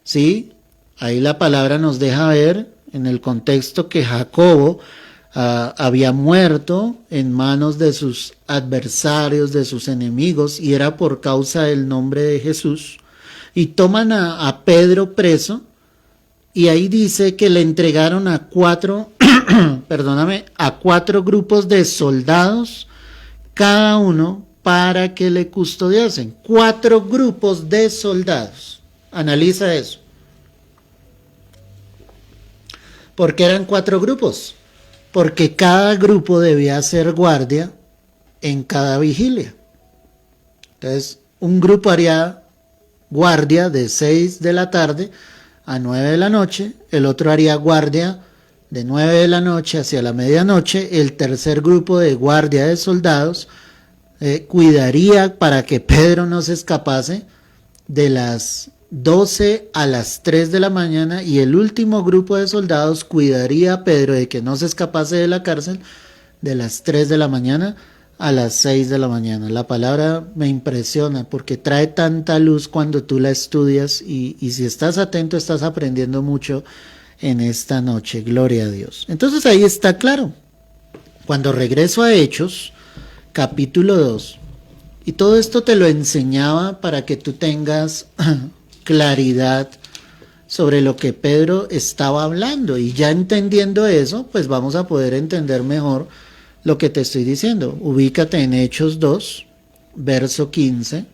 ¿Sí? Ahí la palabra nos deja ver en el contexto que Jacobo había muerto en manos de sus adversarios, de sus enemigos, y era por causa del nombre de Jesús. Y toman a Pedro preso, y ahí dice que le entregaron a 4, a 4 grupos de soldados, cada uno para que le custodiasen. 4 grupos de soldados. Analiza eso. ¿Por qué eran 4 grupos? Porque cada grupo debía hacer guardia en cada vigilia. Entonces, un grupo haría guardia de 6 de la tarde a 9 de la noche, el otro haría guardia de 9 de la noche hacia la medianoche, el tercer grupo de guardia de soldados cuidaría para que Pedro no se escapase de las 12 a las 3 de la mañana, y el último grupo de soldados cuidaría a Pedro de que no se escapase de la cárcel de las 3 de la mañana a las 6 de la mañana. La palabra me impresiona porque trae tanta luz cuando tú la estudias, y si estás atento estás aprendiendo mucho en esta noche. Gloria a Dios. Entonces ahí está claro. Cuando regreso a Hechos, capítulo 2, y todo esto te lo enseñaba para que tú tengas claridad sobre lo que Pedro estaba hablando, y ya entendiendo eso, pues vamos a poder entender mejor lo que te estoy diciendo. Ubícate en Hechos 2, verso 15.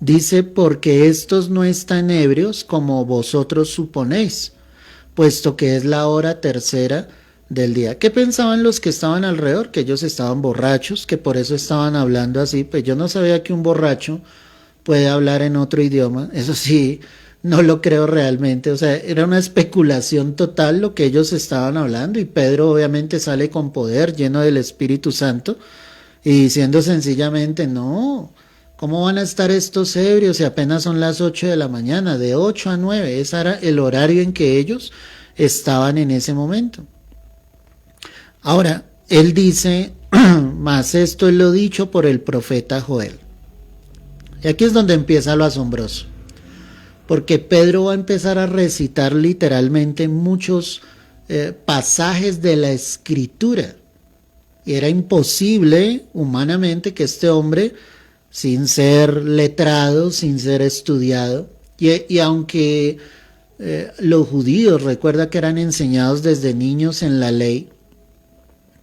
Dice, porque estos no están ebrios como vosotros suponéis, puesto que es la hora tercera del día. ¿Qué pensaban los que estaban alrededor? Que ellos estaban borrachos, que por eso estaban hablando así. Pues yo no sabía que un borracho puede hablar en otro idioma. Eso sí, no lo creo realmente. O sea, era una especulación total lo que ellos estaban hablando, y Pedro obviamente sale con poder, lleno del Espíritu Santo, y diciendo sencillamente, no, ¿cómo van a estar estos ebrios si apenas son las 8 de la mañana? De 8 a 9, ese era el horario en que ellos estaban en ese momento. Ahora, él dice, mas esto es lo dicho por el profeta Joel. Y aquí es donde empieza lo asombroso, porque Pedro va a empezar a recitar literalmente muchos pasajes de la Escritura, y era imposible humanamente que este hombre, sin ser letrado, sin ser estudiado, y aunque los judíos, recuerda que eran enseñados desde niños en la ley,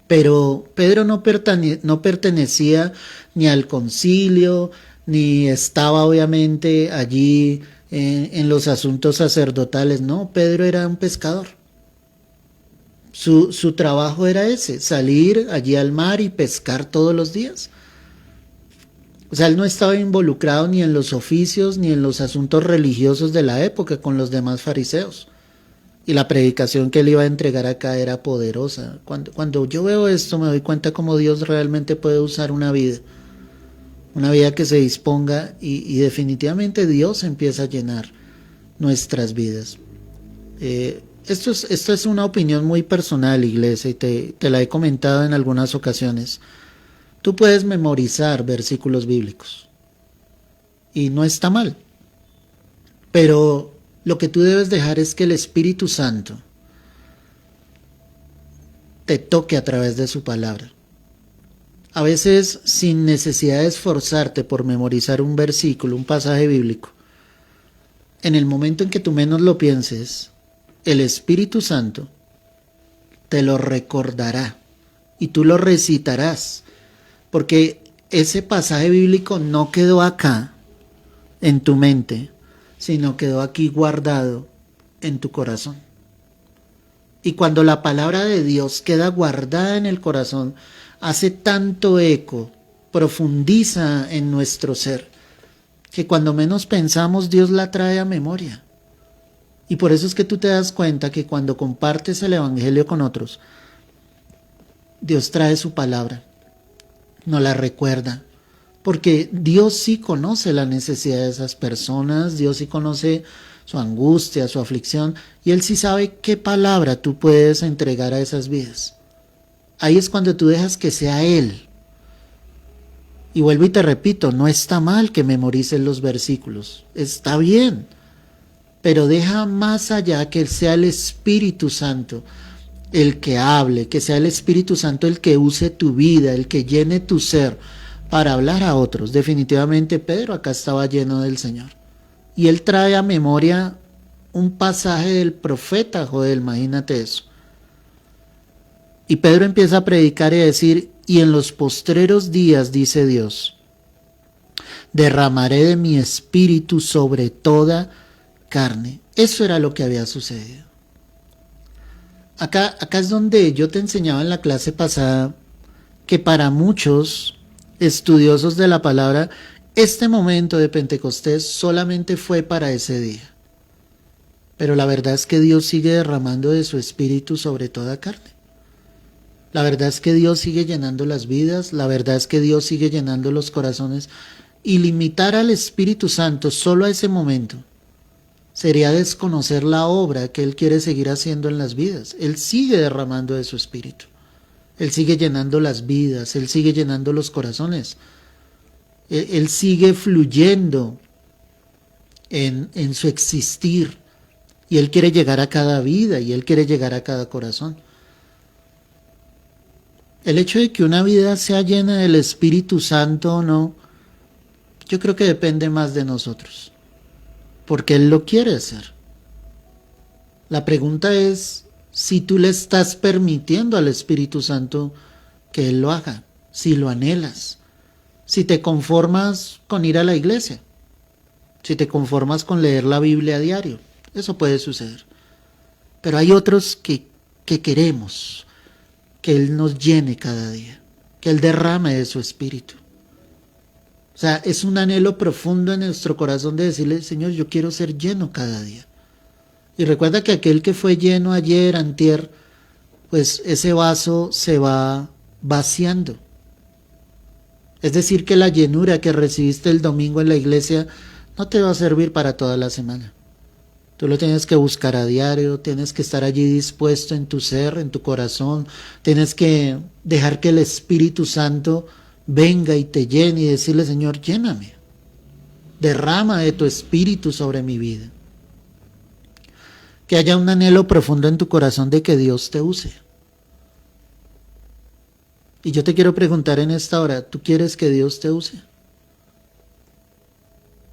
pero Pedro no pertenecía ni al concilio, ni estaba obviamente allí en los asuntos sacerdotales. No, Pedro era un pescador. Su trabajo era ese, salir allí al mar y pescar todos los días. O sea, él no estaba involucrado ni en los oficios ni en los asuntos religiosos de la época con los demás fariseos. Y la predicación que él iba a entregar acá era poderosa. Cuando yo veo esto me doy cuenta cómo Dios realmente puede usar una vida que se disponga, y definitivamente Dios empieza a llenar nuestras vidas. Esto es una opinión muy personal, iglesia, y te la he comentado en algunas ocasiones, Tú puedes memorizar versículos bíblicos y no está mal, pero lo que tú debes dejar es que el Espíritu Santo te toque a través de su palabra. A veces, sin necesidad de esforzarte por memorizar un versículo, un pasaje bíblico, en el momento en que tú menos lo pienses, el Espíritu Santo te lo recordará y tú lo recitarás, porque ese pasaje bíblico no quedó acá en tu mente, sino quedó aquí guardado en tu corazón. Y cuando la palabra de Dios queda guardada en el corazón, hace tanto eco, profundiza en nuestro ser, que cuando menos pensamos Dios la trae a memoria. Y por eso es que tú te das cuenta que cuando compartes el Evangelio con otros, Dios trae su palabra, nos la recuerda, porque Dios sí conoce la necesidad de esas personas, Dios sí conoce su angustia, su aflicción, y Él sí sabe qué palabra tú puedes entregar a esas vidas. Ahí es cuando tú dejas que sea Él. Y vuelvo y te repito, no está mal que memorices los versículos, está bien, pero deja más allá que sea el Espíritu Santo el que hable, que sea el Espíritu Santo el que use tu vida, el que llene tu ser para hablar a otros. Definitivamente Pedro acá estaba lleno del Señor. Y él trae a memoria un pasaje del profeta Joel, imagínate eso. Y Pedro empieza a predicar y a decir, y en los postreros días, dice Dios, derramaré de mi espíritu sobre toda carne. Eso era lo que había sucedido. Acá es donde yo te enseñaba en la clase pasada que para muchos estudiosos de la palabra, este momento de Pentecostés solamente fue para ese día. Pero la verdad es que Dios sigue derramando de su espíritu sobre toda carne. La verdad es que Dios sigue llenando las vidas, la verdad es que Dios sigue llenando los corazones, y limitar al Espíritu Santo solo a ese momento sería desconocer la obra que Él quiere seguir haciendo en las vidas. Él sigue derramando de su espíritu. Él sigue llenando las vidas, Él sigue llenando los corazones. Él sigue fluyendo en su existir. Y Él quiere llegar a cada vida y Él quiere llegar a cada corazón. El hecho de que una vida sea llena del Espíritu Santo o no, yo creo que depende más de nosotros. Porque Él lo quiere hacer. La pregunta es si tú le estás permitiendo al Espíritu Santo que Él lo haga, si lo anhelas, si te conformas con ir a la iglesia, si te conformas con leer la Biblia a diario, eso puede suceder. Pero hay otros que queremos que Él nos llene cada día, que Él derrame de su Espíritu. O sea, es un anhelo profundo en nuestro corazón de decirle, Señor, yo quiero ser lleno cada día. Y recuerda que aquel que fue lleno ayer, antier, pues ese vaso se va vaciando. Es decir, que la llenura que recibiste el domingo en la iglesia no te va a servir para toda la semana. Tú lo tienes que buscar a diario, tienes que estar allí dispuesto en tu ser, en tu corazón, tienes que dejar que el Espíritu Santo venga y te llene y decirle, Señor, lléname, derrama de tu espíritu sobre mi vida. Que haya un anhelo profundo en tu corazón de que Dios te use. Y yo te quiero preguntar en esta hora, ¿tú quieres que Dios te use?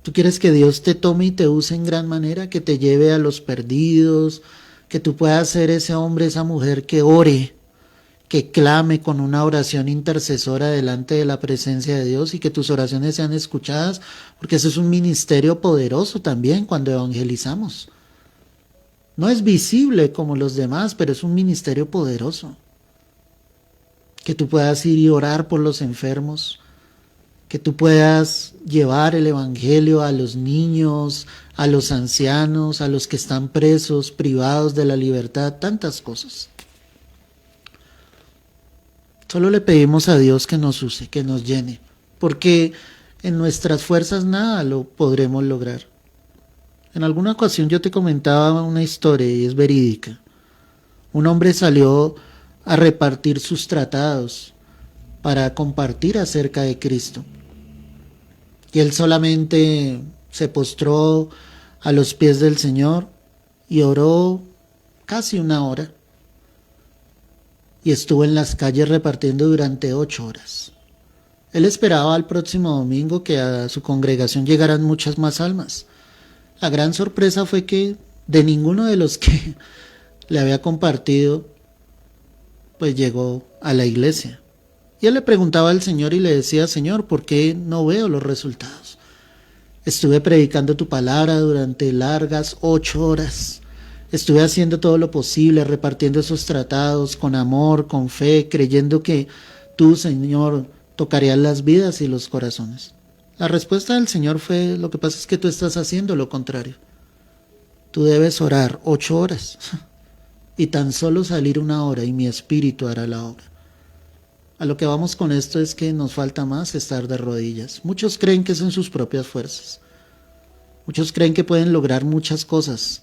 ¿Tú quieres que Dios te tome y te use en gran manera, que te lleve a los perdidos, que tú puedas ser ese hombre, esa mujer que ore, que clame con una oración intercesora delante de la presencia de Dios y que tus oraciones sean escuchadas? Porque eso es un ministerio poderoso también cuando evangelizamos. No es visible como los demás, pero es un ministerio poderoso. Que tú puedas ir y orar por los enfermos, que tú puedas llevar el evangelio a los niños, a los ancianos, a los que están presos, privados de la libertad, tantas cosas. Solo le pedimos a Dios que nos use, que nos llene, porque en nuestras fuerzas nada lo podremos lograr. En alguna ocasión yo te comentaba una historia y es verídica. Un hombre salió a repartir sus tratados para compartir acerca de Cristo. Y él solamente se postró a los pies del Señor y oró casi 1 hora. Y estuvo en las calles repartiendo durante 8 horas. Él esperaba al próximo domingo que a su congregación llegaran muchas más almas. La gran sorpresa fue que de ninguno de los que le había compartido, pues llegó a la iglesia. Y él le preguntaba al Señor y le decía: Señor, ¿por qué no veo los resultados? Estuve predicando tu palabra durante largas 8 horas. Estuve haciendo todo lo posible, repartiendo esos tratados con amor, con fe, creyendo que tú, Señor, tocarías las vidas y los corazones. La respuesta del Señor fue: lo que pasa es que tú estás haciendo lo contrario. Tú debes orar 8 horas y tan solo salir 1 hora y mi espíritu hará la obra. A lo que vamos con esto es que nos falta más estar de rodillas. Muchos creen que son sus propias fuerzas. Muchos creen que pueden lograr muchas cosas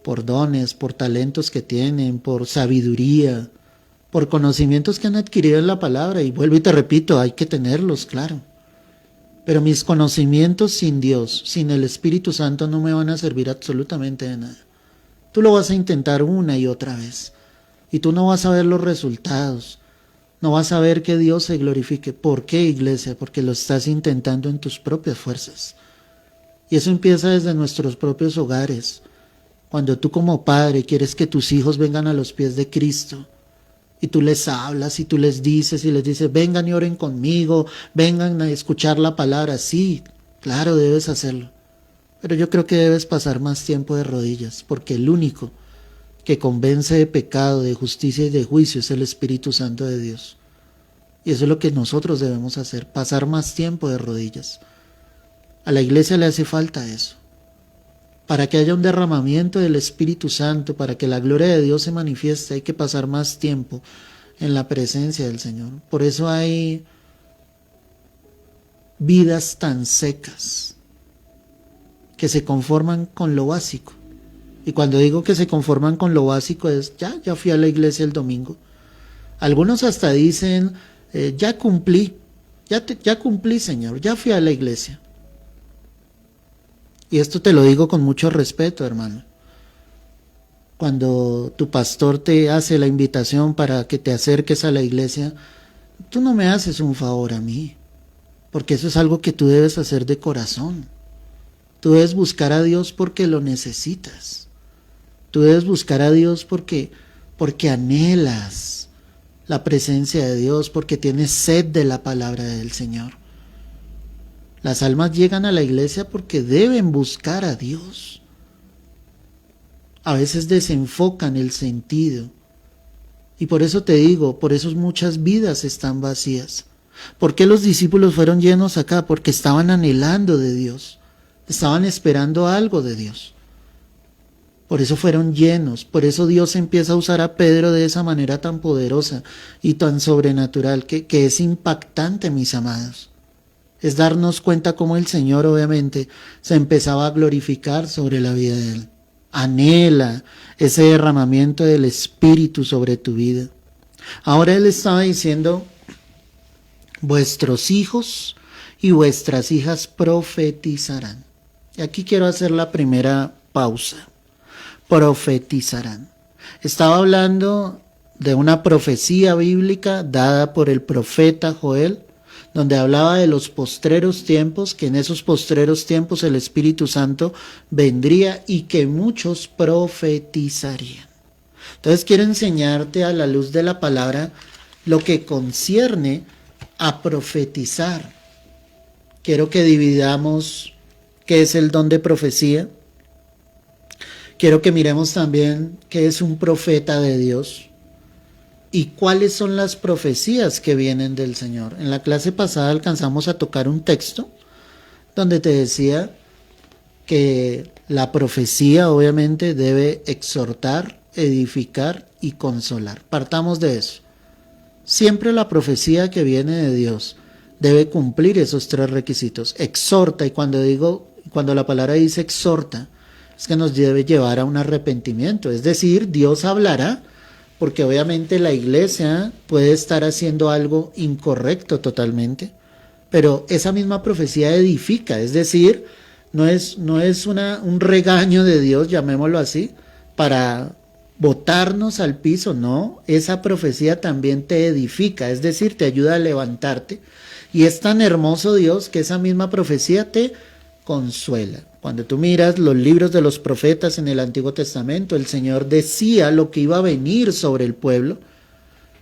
por dones, por talentos que tienen, por sabiduría, por conocimientos que han adquirido en la palabra. Y vuelvo y te repito, hay que tenerlos, claro. Pero mis conocimientos sin Dios, sin el Espíritu Santo, no me van a servir absolutamente de nada. Tú lo vas a intentar una y otra vez. Y tú no vas a ver los resultados. No vas a ver que Dios se glorifique. ¿Por qué, iglesia? Porque lo estás intentando en tus propias fuerzas. Y eso empieza desde nuestros propios hogares. Cuando tú como padre quieres que tus hijos vengan a los pies de Cristo, y tú les hablas y tú les dices vengan y oren conmigo, vengan a escuchar la palabra. Sí, claro, debes hacerlo. Pero yo creo que debes pasar más tiempo de rodillas, porque el único que convence de pecado, de justicia y de juicio es el Espíritu Santo de Dios. Y eso es lo que nosotros debemos hacer, pasar más tiempo de rodillas. A la iglesia le hace falta eso. Para que haya un derramamiento del Espíritu Santo, para que la gloria de Dios se manifieste, hay que pasar más tiempo en la presencia del Señor. Por eso hay vidas tan secas que se conforman con lo básico. Y cuando digo que se conforman con lo básico es: ya fui a la iglesia el domingo. Algunos hasta dicen: ya cumplí, ya cumplí, Señor, ya fui a la iglesia. Y esto te lo digo con mucho respeto, hermano. Cuando tu pastor te hace la invitación para que te acerques a la iglesia, tú no me haces un favor a mí, porque eso es algo que tú debes hacer de corazón. Tú debes buscar a Dios porque lo necesitas. Tú debes buscar a Dios porque anhelas la presencia de Dios, porque tienes sed de la palabra del Señor. Las almas llegan a la iglesia porque deben buscar a Dios. A veces desenfocan el sentido. Y por eso te digo, por eso muchas vidas están vacías. ¿Por qué los discípulos fueron llenos acá? Porque estaban anhelando de Dios. Estaban esperando algo de Dios. Por eso fueron llenos. Por eso Dios empieza a usar a Pedro de esa manera tan poderosa y tan sobrenatural que es impactante, mis amados. Es darnos cuenta cómo el Señor obviamente se empezaba a glorificar sobre la vida de él. Anhela ese derramamiento del Espíritu sobre tu vida. Ahora él estaba diciendo: vuestros hijos y vuestras hijas profetizarán. Y aquí quiero hacer la primera pausa. Profetizarán. Estaba hablando de una profecía bíblica dada por el profeta Joel, donde hablaba de los postreros tiempos, que en esos postreros tiempos el Espíritu Santo vendría y que muchos profetizarían. Entonces quiero enseñarte a la luz de la palabra lo que concierne a profetizar. Quiero que dividamos qué es el don de profecía. Quiero que miremos también qué es un profeta de Dios y cuáles son las profecías que vienen del Señor. En la clase pasada alcanzamos a tocar un texto donde te decía que la profecía obviamente debe exhortar, edificar y consolar. Partamos de eso. Siempre la profecía que viene de Dios debe cumplir esos 3 requisitos. Exhorta, y cuando la palabra dice exhorta, es que nos debe llevar a un arrepentimiento. Es decir, Dios hablará porque obviamente la iglesia puede estar haciendo algo incorrecto totalmente, pero esa misma profecía edifica, es decir, no es un regaño de Dios, llamémoslo así, para botarnos al piso, no, esa profecía también te edifica, es decir, te ayuda a levantarte, y es tan hermoso Dios que esa misma profecía te consuela. Cuando tú miras los libros de los profetas en el Antiguo Testamento, el Señor decía lo que iba a venir sobre el pueblo,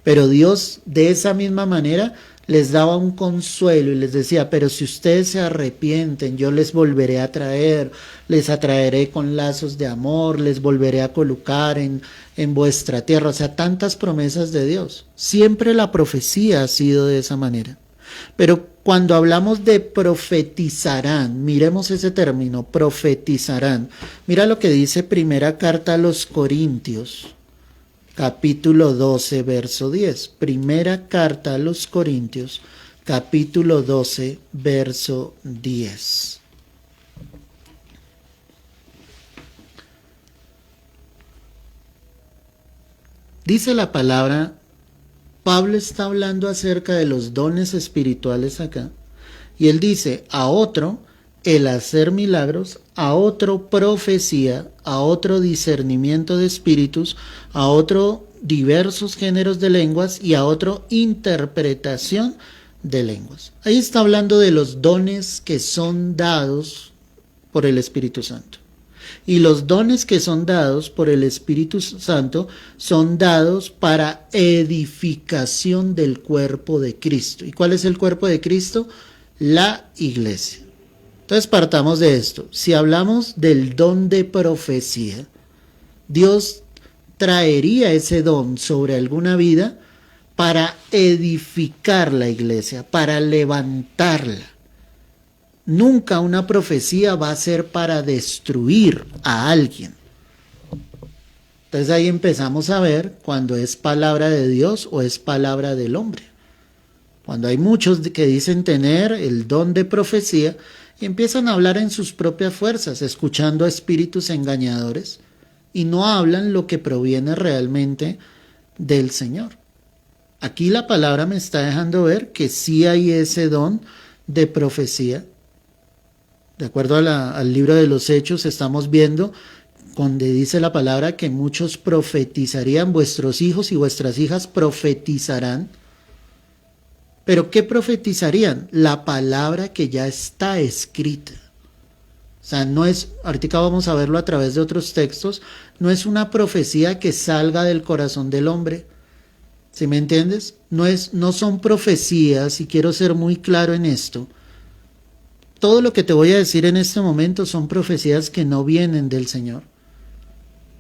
pero Dios de esa misma manera les daba un consuelo y les decía, pero si ustedes se arrepienten, yo les volveré a traer, les atraeré con lazos de amor, les volveré a colocar en vuestra tierra. O sea, tantas promesas de Dios. Siempre la profecía ha sido de esa manera. Pero cuando hablamos de profetizarán, miremos ese término, profetizarán. Mira lo que dice primera carta a los Corintios, capítulo 12, verso 10. Primera carta a los Corintios, capítulo 12, verso 10. Dice la palabra, Pablo está hablando acerca de los dones espirituales acá, y él dice, a otro el hacer milagros, a otro profecía, a otro discernimiento de espíritus, a otro diversos géneros de lenguas y a otro interpretación de lenguas. Ahí está hablando de los dones que son dados por el Espíritu Santo. Y los dones que son dados por el Espíritu Santo son dados para edificación del cuerpo de Cristo. ¿Y cuál es el cuerpo de Cristo? La iglesia. Entonces partamos de esto. Si hablamos del don de profecía, Dios traería ese don sobre alguna vida para edificar la iglesia, para levantarla. Nunca una profecía va a ser para destruir a alguien. Entonces ahí empezamos a ver cuando es palabra de Dios o es palabra del hombre. Cuando hay muchos que dicen tener el don de profecía y empiezan a hablar en sus propias fuerzas, escuchando a espíritus engañadores y no hablan lo que proviene realmente del Señor. Aquí la palabra me está dejando ver que sí hay ese don de profecía. De acuerdo al libro de los Hechos, estamos viendo donde dice la palabra que muchos profetizarían, vuestros hijos y vuestras hijas profetizarán. ¿Pero qué profetizarían? La palabra que ya está escrita. O sea, no es, ahorita vamos a verlo a través de otros textos, no es una profecía que salga del corazón del hombre. ¿Sí me entiendes? No son profecías, y quiero ser muy claro en esto. Todo lo que te voy a decir en este momento son profecías que no vienen del Señor.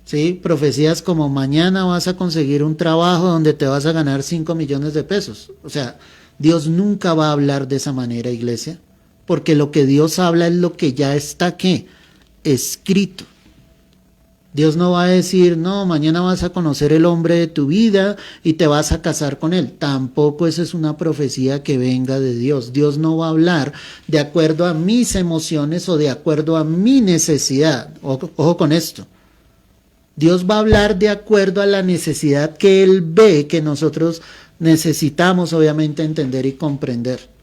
¿Sí? Profecías como mañana vas a conseguir un trabajo donde te vas a ganar 5 millones de pesos. O sea, Dios nunca va a hablar de esa manera, iglesia, porque lo que Dios habla es lo que ya está, ¿qué? Escrito. Dios no va a decir, no, mañana vas a conocer el hombre de tu vida y te vas a casar con él. Tampoco esa es una profecía que venga de Dios. Dios no va a hablar de acuerdo a mis emociones o de acuerdo a mi necesidad. Ojo con esto. Dios va a hablar de acuerdo a la necesidad que Él ve que nosotros necesitamos obviamente entender y comprender.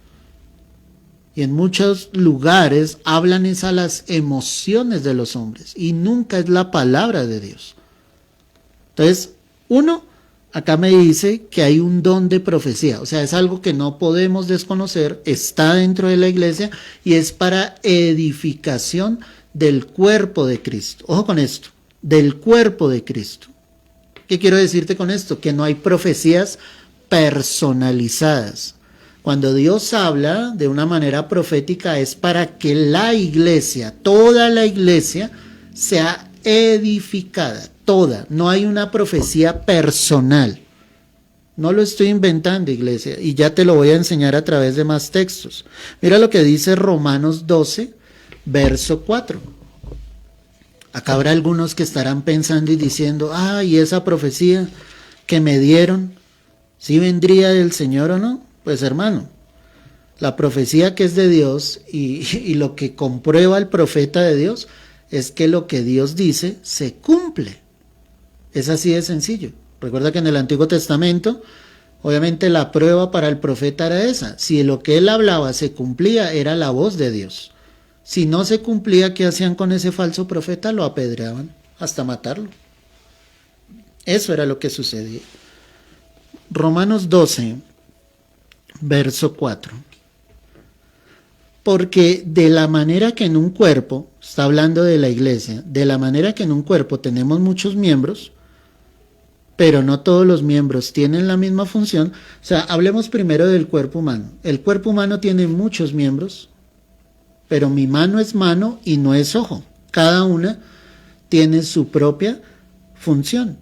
Y en muchos lugares hablan es a las emociones de los hombres y nunca es la palabra de Dios. Entonces, acá me dice que hay un don de profecía, o sea, es algo que no podemos desconocer, está dentro de la iglesia y es para edificación del cuerpo de Cristo. Ojo con esto, del cuerpo de Cristo. ¿Qué quiero decirte con esto? Que no hay profecías personalizadas. Cuando Dios habla de una manera profética es para que la iglesia, toda la iglesia, sea edificada, toda. No hay una profecía personal. No lo estoy inventando, iglesia, y ya te lo voy a enseñar a través de más textos. Mira lo que dice Romanos 12, verso 4. Acá habrá algunos que estarán pensando y diciendo, ¿y esa profecía que me dieron, sí vendría del Señor o no? Pues hermano, la profecía que es de Dios y lo que comprueba el profeta de Dios es que lo que Dios dice se cumple. Es así de sencillo. Recuerda que en el Antiguo Testamento, obviamente la prueba para el profeta era esa. Si lo que él hablaba se cumplía, era la voz de Dios. Si no se cumplía, ¿qué hacían con ese falso profeta? Lo apedreaban hasta matarlo. Eso era lo que sucedía. Romanos 12, verso 4. Porque de la manera que en un cuerpo, está hablando de la iglesia, de la manera que en un cuerpo tenemos muchos miembros, pero no todos los miembros tienen la misma función. O sea, hablemos primero del cuerpo humano. El cuerpo humano tiene muchos miembros, pero mi mano es mano y no es ojo. Cada una tiene su propia función.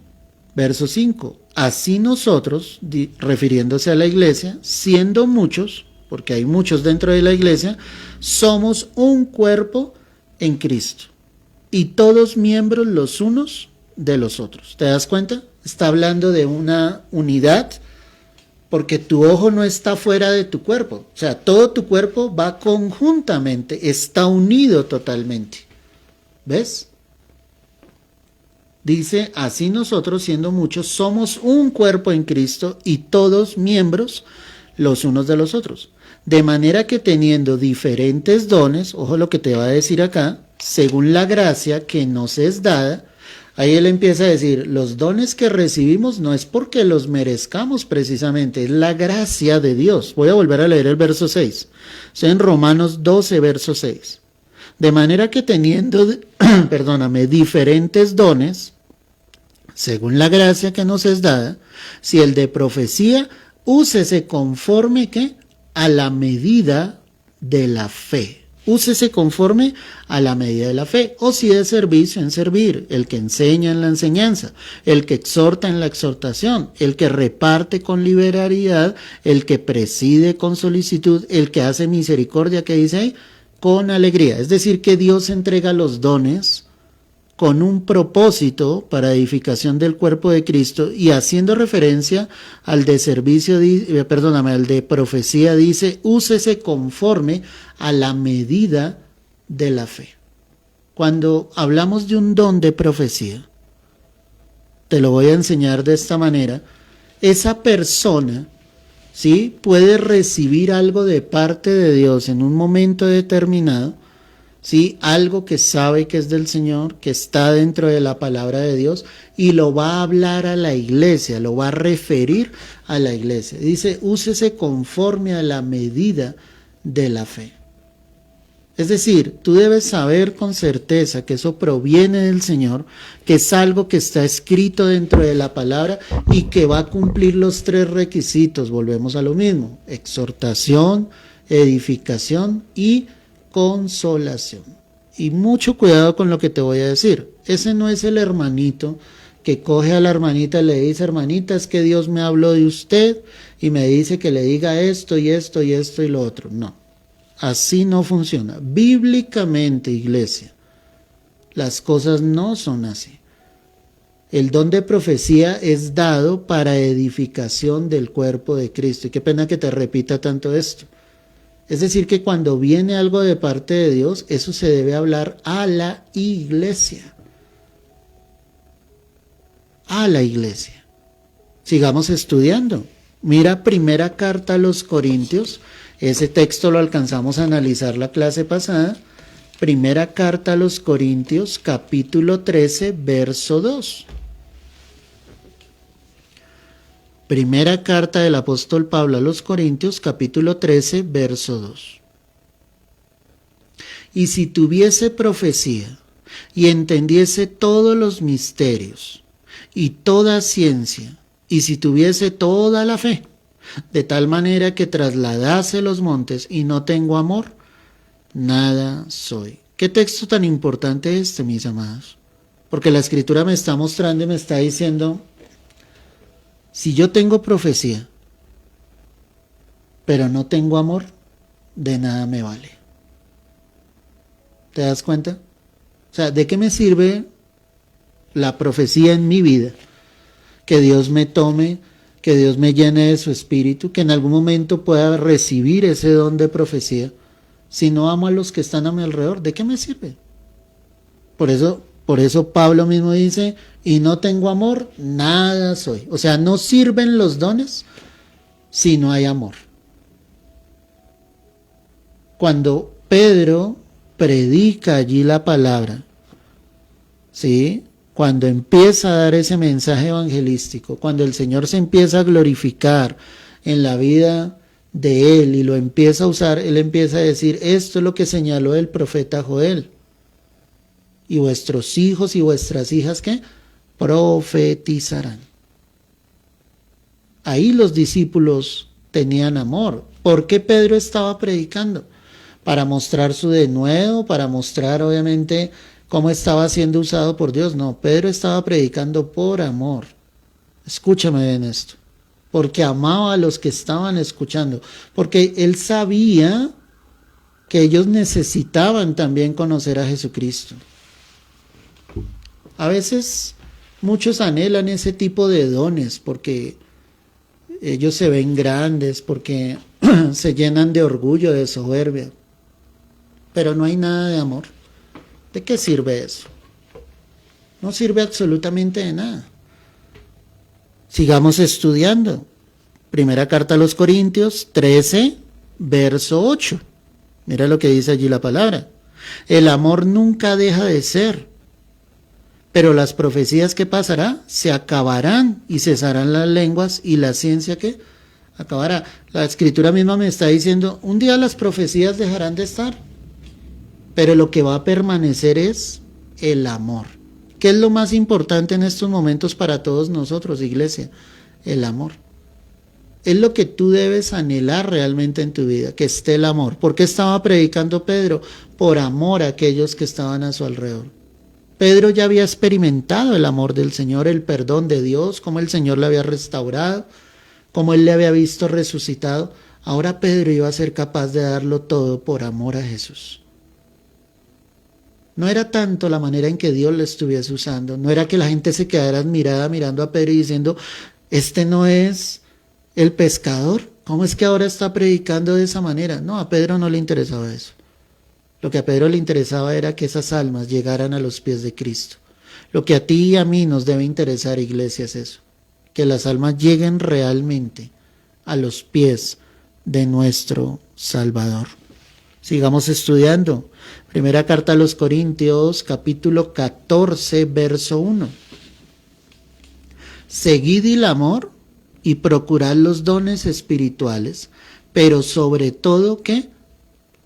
Verso 5. Así nosotros, refiriéndose a la iglesia, siendo muchos, porque hay muchos dentro de la iglesia, somos un cuerpo en Cristo. Y todos miembros los unos de los otros. ¿Te das cuenta? Está hablando de una unidad, porque tu ojo no está fuera de tu cuerpo. O sea, todo tu cuerpo va conjuntamente, está unido totalmente. ¿Ves? Dice, así nosotros siendo muchos, somos un cuerpo en Cristo y todos miembros los unos de los otros. De manera que teniendo diferentes dones, ojo lo que te va a decir acá, según la gracia que nos es dada, ahí él empieza a decir, los dones que recibimos no es porque los merezcamos precisamente, es la gracia de Dios. Voy a volver a leer el verso 6. Estoy en Romanos 12, verso 6. De manera que teniendo, diferentes dones, según la gracia que nos es dada, si el de profecía, úsese conforme ¿qué? A la medida de la fe. Úsese conforme a la medida de la fe. O si de servicio, en servir. El que enseña en la enseñanza. El que exhorta en la exhortación. El que reparte con liberalidad. El que preside con solicitud. El que hace misericordia, que dice ahí, con alegría. Es decir, que Dios entrega los dones con un propósito para edificación del cuerpo de Cristo, y haciendo referencia al de servicio, al de profecía, dice, úsese conforme a la medida de la fe. Cuando hablamos de un don de profecía, te lo voy a enseñar de esta manera, esa persona, ¿sí?, puede recibir algo de parte de Dios en un momento determinado, ¿sí?, algo que sabe que es del Señor, que está dentro de la palabra de Dios, y lo va a hablar a la iglesia, lo va a referir a la iglesia. Dice, úsese conforme a la medida de la fe. Es decir, tú debes saber con certeza que eso proviene del Señor, que es algo que está escrito dentro de la palabra y que va a cumplir los 3 requisitos. Volvemos a lo mismo: exhortación, edificación y consolación. Y mucho cuidado con lo que te voy a decir. Ese no es el hermanito que coge a la hermanita y le dice, hermanita, es que Dios me habló de usted y me dice que le diga esto y esto y esto y lo otro. No, así no funciona. Bíblicamente, iglesia, las cosas no son así. El don de profecía es dado para edificación del cuerpo de Cristo. Y qué pena que te repita tanto esto. Es decir, que cuando viene algo de parte de Dios, eso se debe hablar a la iglesia. A la iglesia. Sigamos estudiando. Mira, primera carta a los Corintios. Ese texto lo alcanzamos a analizar la clase pasada. Primera carta a los Corintios, capítulo 13, verso 2. Primera carta del apóstol Pablo a los Corintios, capítulo 13, verso 2. Y si tuviese profecía, y entendiese todos los misterios, y toda ciencia, y si tuviese toda la fe, de tal manera que trasladase los montes, y no tengo amor, nada soy. ¿Qué texto tan importante es este, mis amados? Porque la Escritura me está mostrando y me está diciendo, si yo tengo profecía, pero no tengo amor, de nada me vale. ¿Te das cuenta? O sea, ¿de qué me sirve la profecía en mi vida? Que Dios me tome, que Dios me llene de su espíritu, que en algún momento pueda recibir ese don de profecía. Si no amo a los que están a mi alrededor, ¿de qué me sirve? Por eso Por eso Pablo mismo dice, y no tengo amor, nada soy. O sea, no sirven los dones si no hay amor. Cuando Pedro predica allí la palabra, ¿sí? Cuando empieza a dar ese mensaje evangelístico, cuando el Señor se empieza a glorificar en la vida de él y lo empieza a usar, él empieza a decir, esto es lo que señaló el profeta Joel. Y vuestros hijos y vuestras hijas, ¿qué? Profetizarán. Ahí los discípulos tenían amor. ¿Por qué Pedro estaba predicando? Para mostrar su denuedo, para mostrar obviamente cómo estaba siendo usado por Dios. No, Pedro estaba predicando por amor. Escúchame bien esto. Porque amaba a los que estaban escuchando. Porque él sabía que ellos necesitaban también conocer a Jesucristo. A veces muchos anhelan ese tipo de dones porque ellos se ven grandes, porque se llenan de orgullo, de soberbia. Pero no hay nada de amor. ¿De qué sirve eso? No sirve absolutamente de nada. Sigamos estudiando. Primera carta a los Corintios 13, verso 8. Mira lo que dice allí la palabra. El amor nunca deja de ser. Pero las profecías, ¿qué pasará? Se acabarán y cesarán las lenguas y la ciencia, ¿qué? Acabará. La escritura misma me está diciendo, un día las profecías dejarán de estar, pero lo que va a permanecer es el amor. ¿Qué es lo más importante en estos momentos para todos nosotros, iglesia? El amor. Es lo que tú debes anhelar realmente en tu vida, que esté el amor. ¿Por qué estaba predicando Pedro? Por amor a aquellos que estaban a su alrededor. Pedro ya había experimentado el amor del Señor, el perdón de Dios, cómo el Señor le había restaurado, cómo él le había visto resucitado. Ahora Pedro iba a ser capaz de darlo todo por amor a Jesús. No era tanto la manera en que Dios le estuviese usando, no era que la gente se quedara admirada mirando a Pedro y diciendo, este no es el pescador, ¿cómo es que ahora está predicando de esa manera? No, a Pedro no le interesaba eso. Lo que a Pedro le interesaba era que esas almas llegaran a los pies de Cristo. Lo que a ti y a mí nos debe interesar, iglesia, es eso. Que las almas lleguen realmente a los pies de nuestro Salvador. Sigamos estudiando. Primera carta a los Corintios, capítulo 14, verso 1. Seguid el amor y procurad los dones espirituales, pero sobre todo, ¿qué?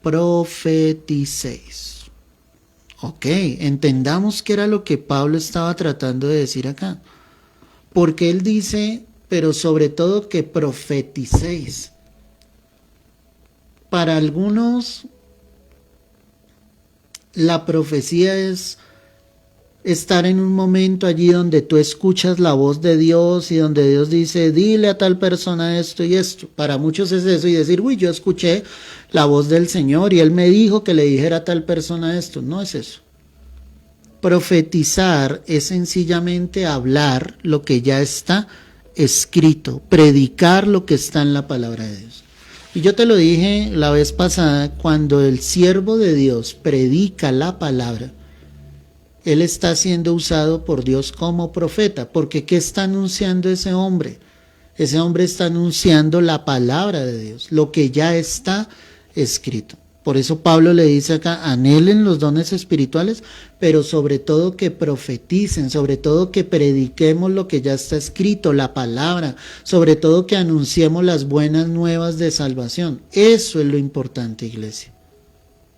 Profeticéis. Ok, entendamos qué era lo que Pablo estaba tratando de decir acá. Porque él dice, pero sobre todo que profeticéis. Para algunos, la profecía es estar en un momento allí donde tú escuchas la voz de Dios y donde Dios dice, dile a tal persona esto y esto. Para muchos es eso y decir, uy, yo escuché la voz del Señor y Él me dijo que le dijera a tal persona esto. No es eso. Profetizar es sencillamente hablar lo que ya está escrito, predicar lo que está en la palabra de Dios. Y yo te lo dije la vez pasada, cuando el siervo de Dios predica la palabra, él está siendo usado por Dios como profeta, porque ¿qué está anunciando ese hombre? Ese hombre está anunciando la palabra de Dios, lo que ya está escrito. Por eso Pablo le dice acá, anhelen los dones espirituales, pero sobre todo que profeticen, sobre todo que prediquemos lo que ya está escrito, la palabra, sobre todo que anunciemos las buenas nuevas de salvación. Eso es lo importante, iglesia.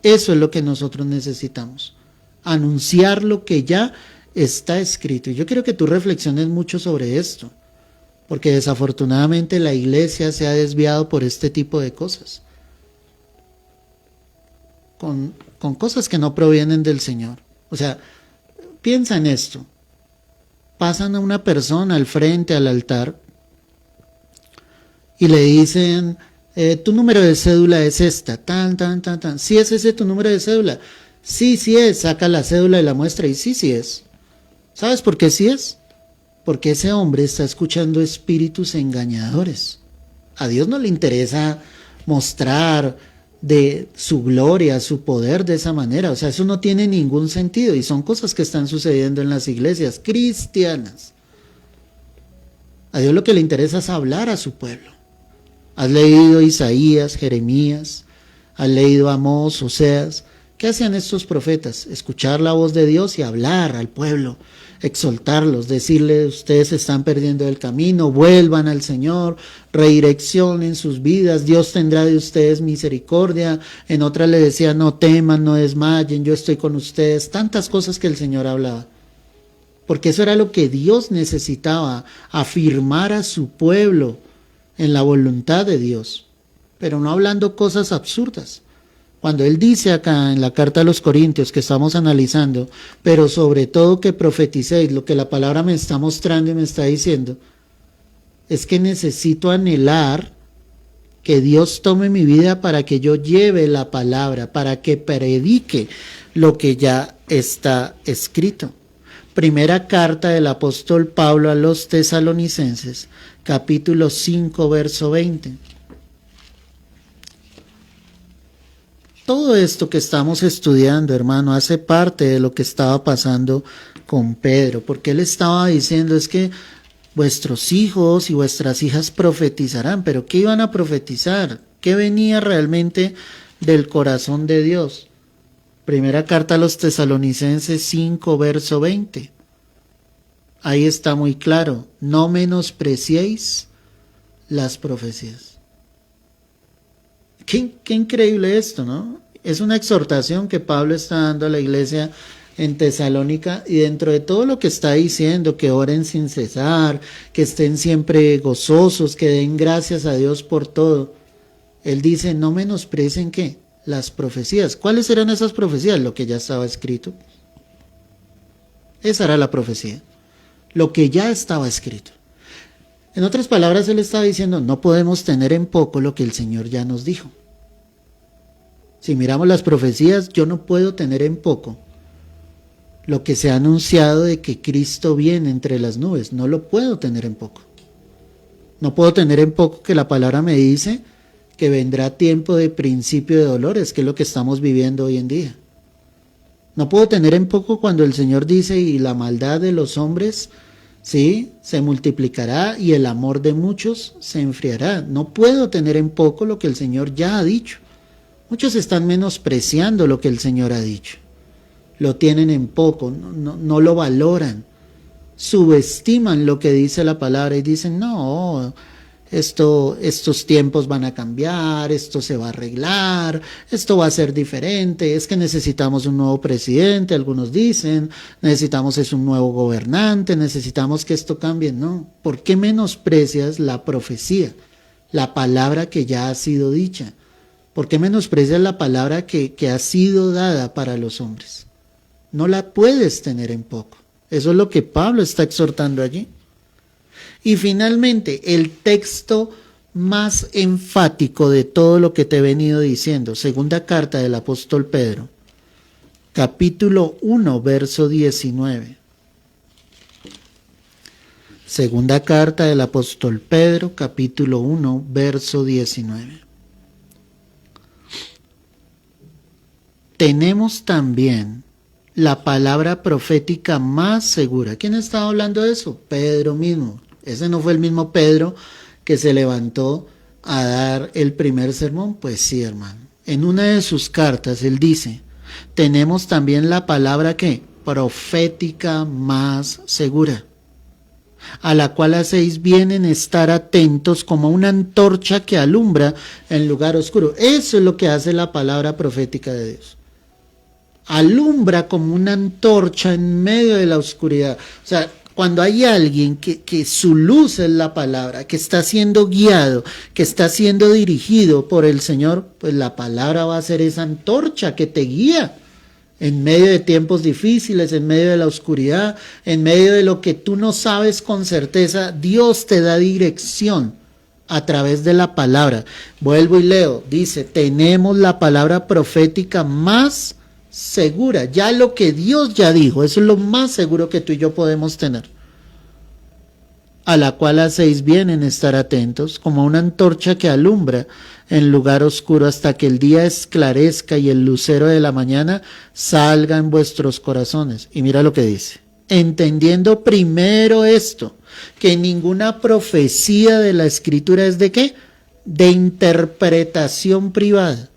Eso es lo que nosotros necesitamos. Anunciar lo que ya está escrito. Y yo quiero que tú reflexiones mucho sobre esto, porque desafortunadamente la iglesia se ha desviado por este tipo de cosas, con cosas que no provienen del Señor. O sea, piensa en esto. Pasan a una persona al frente, al altar, y le dicen, tu número de cédula es esta, tan. ¿Sí es ese tu número de cédula? Sí es, saca la cédula y la muestra y sí es. ¿Sabes por qué sí es? Porque ese hombre está escuchando espíritus engañadores. A Dios no le interesa mostrar de su gloria, su poder de esa manera. O sea, eso no tiene ningún sentido y son cosas que están sucediendo en las iglesias cristianas. A Dios lo que le interesa es hablar a su pueblo. Has leído Isaías, Jeremías, has leído Amós, Oseas. ¿Qué hacían estos profetas? Escuchar la voz de Dios y hablar al pueblo, exhortarlos, decirles: ustedes se están perdiendo el camino, vuelvan al Señor, redireccionen sus vidas, Dios tendrá de ustedes misericordia. En otras le decía: no teman, no desmayen, yo estoy con ustedes. Tantas cosas que el Señor hablaba. Porque eso era lo que Dios necesitaba, afirmar a su pueblo en la voluntad de Dios, pero no hablando cosas absurdas. Cuando Él dice acá en la carta a los Corintios que estamos analizando, pero sobre todo que profeticéis, lo que la palabra me está mostrando y me está diciendo, es que necesito anhelar que Dios tome mi vida para que yo lleve la palabra, para que predique lo que ya está escrito. Primera carta del apóstol Pablo a los Tesalonicenses, capítulo 5, verso 20. Todo esto que estamos estudiando, hermano, hace parte de lo que estaba pasando con Pedro, porque él estaba diciendo: es que vuestros hijos y vuestras hijas profetizarán. Pero ¿qué iban a profetizar? ¿Qué venía realmente del corazón de Dios? Primera carta a los Tesalonicenses 5, verso 20. Ahí está muy claro: no menospreciéis las profecías. Qué increíble esto, ¿no? Es una exhortación que Pablo está dando a la iglesia en Tesalónica, y dentro de todo lo que está diciendo, que oren sin cesar, que estén siempre gozosos, que den gracias a Dios por todo, él dice: no menosprecien ¿qué? Las profecías. ¿Cuáles eran esas profecías? Lo que ya estaba escrito. Esa era la profecía, lo que ya estaba escrito. En otras palabras, él está diciendo: no podemos tener en poco lo que el Señor ya nos dijo. Si miramos las profecías, yo no puedo tener en poco lo que se ha anunciado de que Cristo viene entre las nubes. No lo puedo tener en poco. No puedo tener en poco que la palabra me dice que vendrá tiempo de principio de dolores, que es lo que estamos viviendo hoy en día. No puedo tener en poco cuando el Señor dice: y la maldad de los hombres, sí, se multiplicará y el amor de muchos se enfriará. No puedo tener en poco lo que el Señor ya ha dicho. Muchos están menospreciando lo que el Señor ha dicho. Lo tienen en poco, no lo valoran. Subestiman lo que dice la palabra y dicen: no, estos tiempos van a cambiar, esto se va a arreglar, esto va a ser diferente, es que necesitamos un nuevo presidente, algunos dicen, necesitamos un nuevo gobernante, necesitamos que esto cambie. No, ¿por qué menosprecias la profecía, la palabra que ya ha sido dicha? ¿Por qué menosprecias la palabra que ha sido dada para los hombres? No la puedes tener en poco. Eso es lo que Pablo está exhortando allí. Y finalmente, el texto más enfático de todo lo que te he venido diciendo, segunda carta del apóstol Pedro, capítulo 1, verso 19. Segunda carta del apóstol Pedro, capítulo 1, verso 19. Tenemos también la palabra profética más segura. ¿Quién estaba hablando de eso? Pedro mismo. Ese no fue el mismo Pedro que se levantó a dar el primer sermón. Pues sí, hermano. En una de sus cartas él dice: tenemos también la palabra ¿qué? Profética más segura, a la cual hacéis bien en estar atentos como una antorcha que alumbra en lugar oscuro. Eso es lo que hace la palabra profética de Dios. Alumbra como una antorcha en medio de la oscuridad. O sea, cuando hay alguien que su luz es la palabra, que está siendo guiado, que está siendo dirigido por el Señor, pues la palabra va a ser esa antorcha que te guía en medio de tiempos difíciles, en medio de la oscuridad, en medio de lo que tú no sabes con certeza. Dios te da dirección a través de la palabra. Vuelvo y leo, dice: tenemos la palabra profética más segura, ya lo que Dios ya dijo, eso es lo más seguro que tú y yo podemos tener. a la cual hacéis bien en estar atentos, como una antorcha que alumbra en lugar oscuro hasta que el día esclarezca y el lucero de la mañana salga en vuestros corazones. Y mira lo que dice: entendiendo primero esto, que ninguna profecía de la Escritura es ¿de qué? De interpretación privada.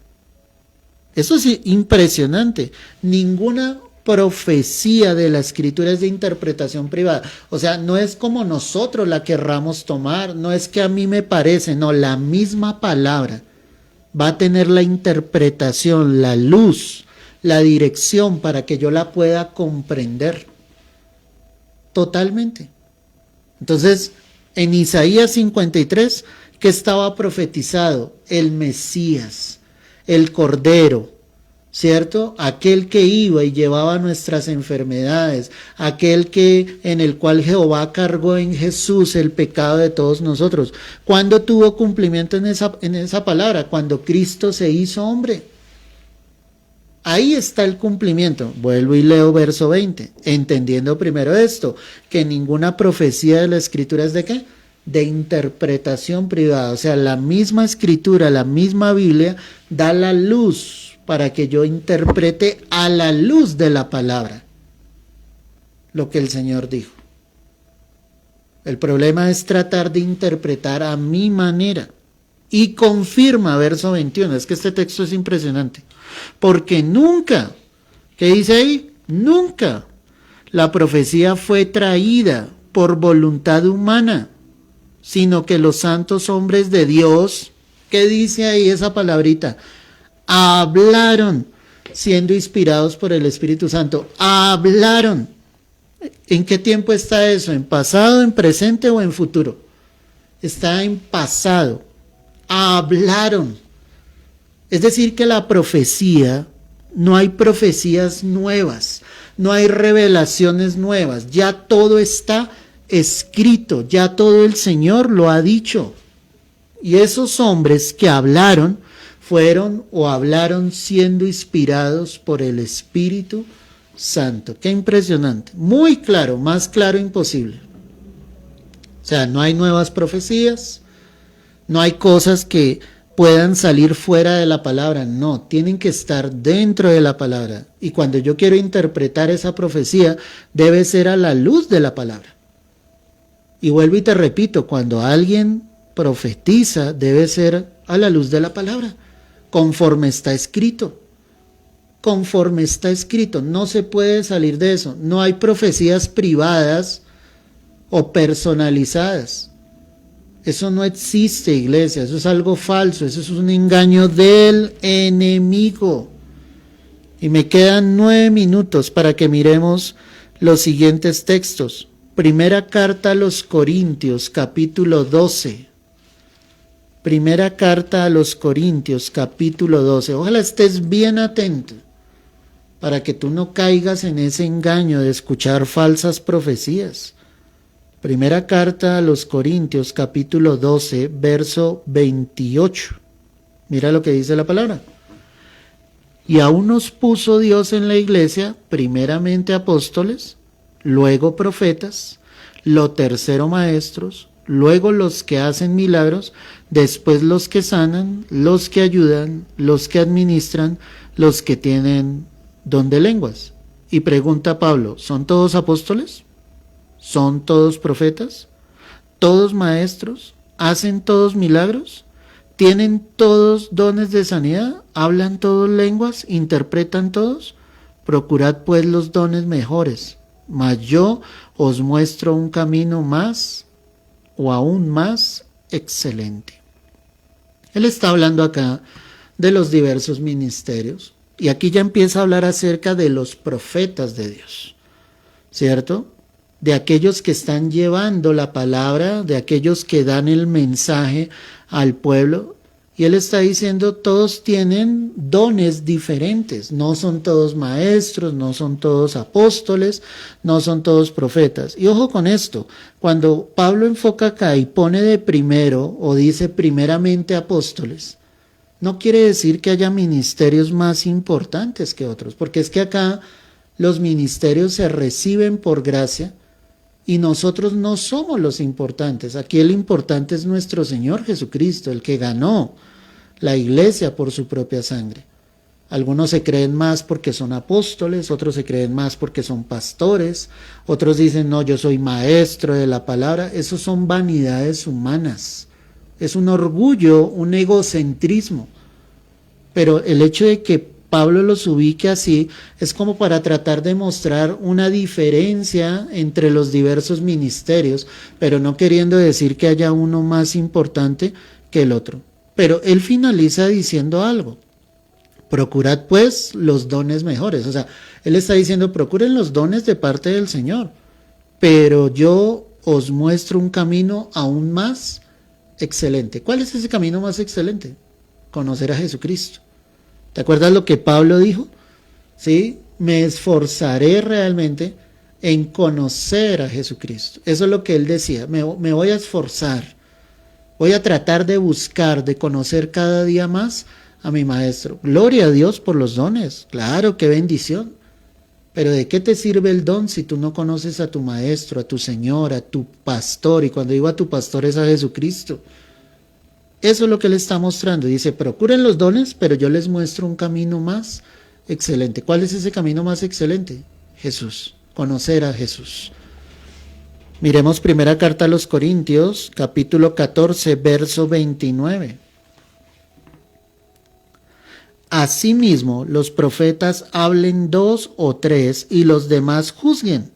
Eso es impresionante. Ninguna profecía de la Escritura es de interpretación privada. O sea, no es como nosotros la querramos tomar, no es que a mí me parece, no, la misma palabra va a tener la interpretación, la luz, la dirección para que yo la pueda comprender totalmente. Entonces, en Isaías 53, ¿qué estaba profetizado? El Mesías, el Cordero, ¿cierto? Aquel que iba y llevaba nuestras enfermedades, aquel que en el cual Jehová cargó en Jesús el pecado de todos nosotros. ¿Cuándo tuvo cumplimiento en esa palabra? Cuando Cristo se hizo hombre. Ahí está el cumplimiento. Vuelvo y leo verso 20. Entendiendo primero esto, que ninguna profecía de la Escritura es ¿de qué? De interpretación privada. O sea, la misma Escritura, la misma Biblia da la luz para que yo interprete a la luz de la palabra lo que el Señor dijo. El problema es tratar de interpretar a mi manera. Y confirma, verso 21, es que este texto es impresionante, porque nunca, ¿qué dice ahí? Nunca la profecía fue traída por voluntad humana, sino que los santos hombres de Dios, ¿qué dice ahí esa palabrita? Hablaron, siendo inspirados por el Espíritu Santo, hablaron. ¿En qué tiempo está eso? ¿En pasado, en presente o en futuro? Está en pasado. Hablaron. Es decir, que la profecía, no hay profecías nuevas, no hay revelaciones nuevas, ya todo está escrito, ya todo el Señor lo ha dicho. Y esos hombres que hablaron, fueron o hablaron siendo inspirados por el Espíritu Santo. Qué impresionante, muy claro, más claro imposible. O sea, no hay nuevas profecías, no hay cosas que puedan salir fuera de la palabra, no, tienen que estar dentro de la palabra. Y cuando yo quiero interpretar esa profecía, debe ser a la luz de la palabra. Y vuelvo y te repito, cuando alguien profetiza, debe ser a la luz de la palabra, conforme está escrito. Conforme está escrito, no se puede salir de eso. No hay profecías privadas o personalizadas. Eso no existe, iglesia, eso es algo falso, eso es un engaño del enemigo. Y me quedan 9 minutos para que miremos los siguientes textos. Primera carta a los Corintios, capítulo 12. Primera carta a los Corintios, capítulo 12. Ojalá estés bien atento para que tú no caigas en ese engaño de escuchar falsas profecías. Primera carta a los Corintios, capítulo 12, verso 28. Mira lo que dice la palabra. Y aún nos puso Dios en la iglesia, primeramente apóstoles, luego profetas, lo tercero maestros, luego los que hacen milagros, después los que sanan, los que ayudan, los que administran, los que tienen don de lenguas. Y pregunta Pablo, ¿son todos apóstoles? ¿Son todos profetas? ¿Todos maestros? ¿Hacen todos milagros? ¿Tienen todos dones de sanidad? ¿Hablan todos lenguas? ¿Interpretan todos? Procurad pues los dones mejores, mas yo os muestro un camino más o aún más excelente. Él está hablando acá de los diversos ministerios y aquí ya empieza a hablar acerca de los profetas de Dios, ¿cierto? De aquellos que están llevando la palabra, de aquellos que dan el mensaje al pueblo. Y él está diciendo, todos tienen dones diferentes, no son todos maestros, no son todos apóstoles, no son todos profetas. Y ojo con esto, cuando Pablo enfoca acá y pone de primero o dice primeramente apóstoles, no quiere decir que haya ministerios más importantes que otros, porque es que acá los ministerios se reciben por gracia Y nosotros no somos los importantes. Aquí el importante es nuestro Señor Jesucristo, el que ganó la iglesia por su propia sangre. Algunos se creen más porque son apóstoles, otros se creen más porque son pastores, otros dicen, no, yo soy maestro de la palabra. Esos son vanidades humanas. Es un orgullo, un egocentrismo. Pero el hecho de que Pablo los ubique así es como para tratar de mostrar una diferencia entre los diversos ministerios, pero no queriendo decir que haya uno más importante que el otro. Pero él finaliza diciendo algo. Procurad pues los dones mejores. O sea, él está diciendo, procuren los dones de parte del Señor, pero yo os muestro un camino aún más excelente. ¿Cuál es ese camino más excelente? Conocer a Jesucristo. ¿Te acuerdas lo que Pablo dijo? ¿Sí? Me esforzaré realmente en conocer a Jesucristo. Eso es lo que él decía. Me voy a esforzar. Voy a tratar de buscar, de conocer cada día más a mi maestro. Gloria a Dios por los dones. Claro, qué bendición. Pero ¿de qué te sirve el don si tú no conoces a tu maestro, a tu Señor, a tu pastor? Y cuando digo a tu pastor es a Jesucristo. Eso es lo que él está mostrando. Dice, procuren los dones, pero yo les muestro un camino más excelente. ¿Cuál es ese camino más excelente? Jesús. Conocer a Jesús. Miremos primera carta a los Corintios, capítulo 14, verso 29. Asimismo, los profetas hablen 2 o 3 y los demás juzguen.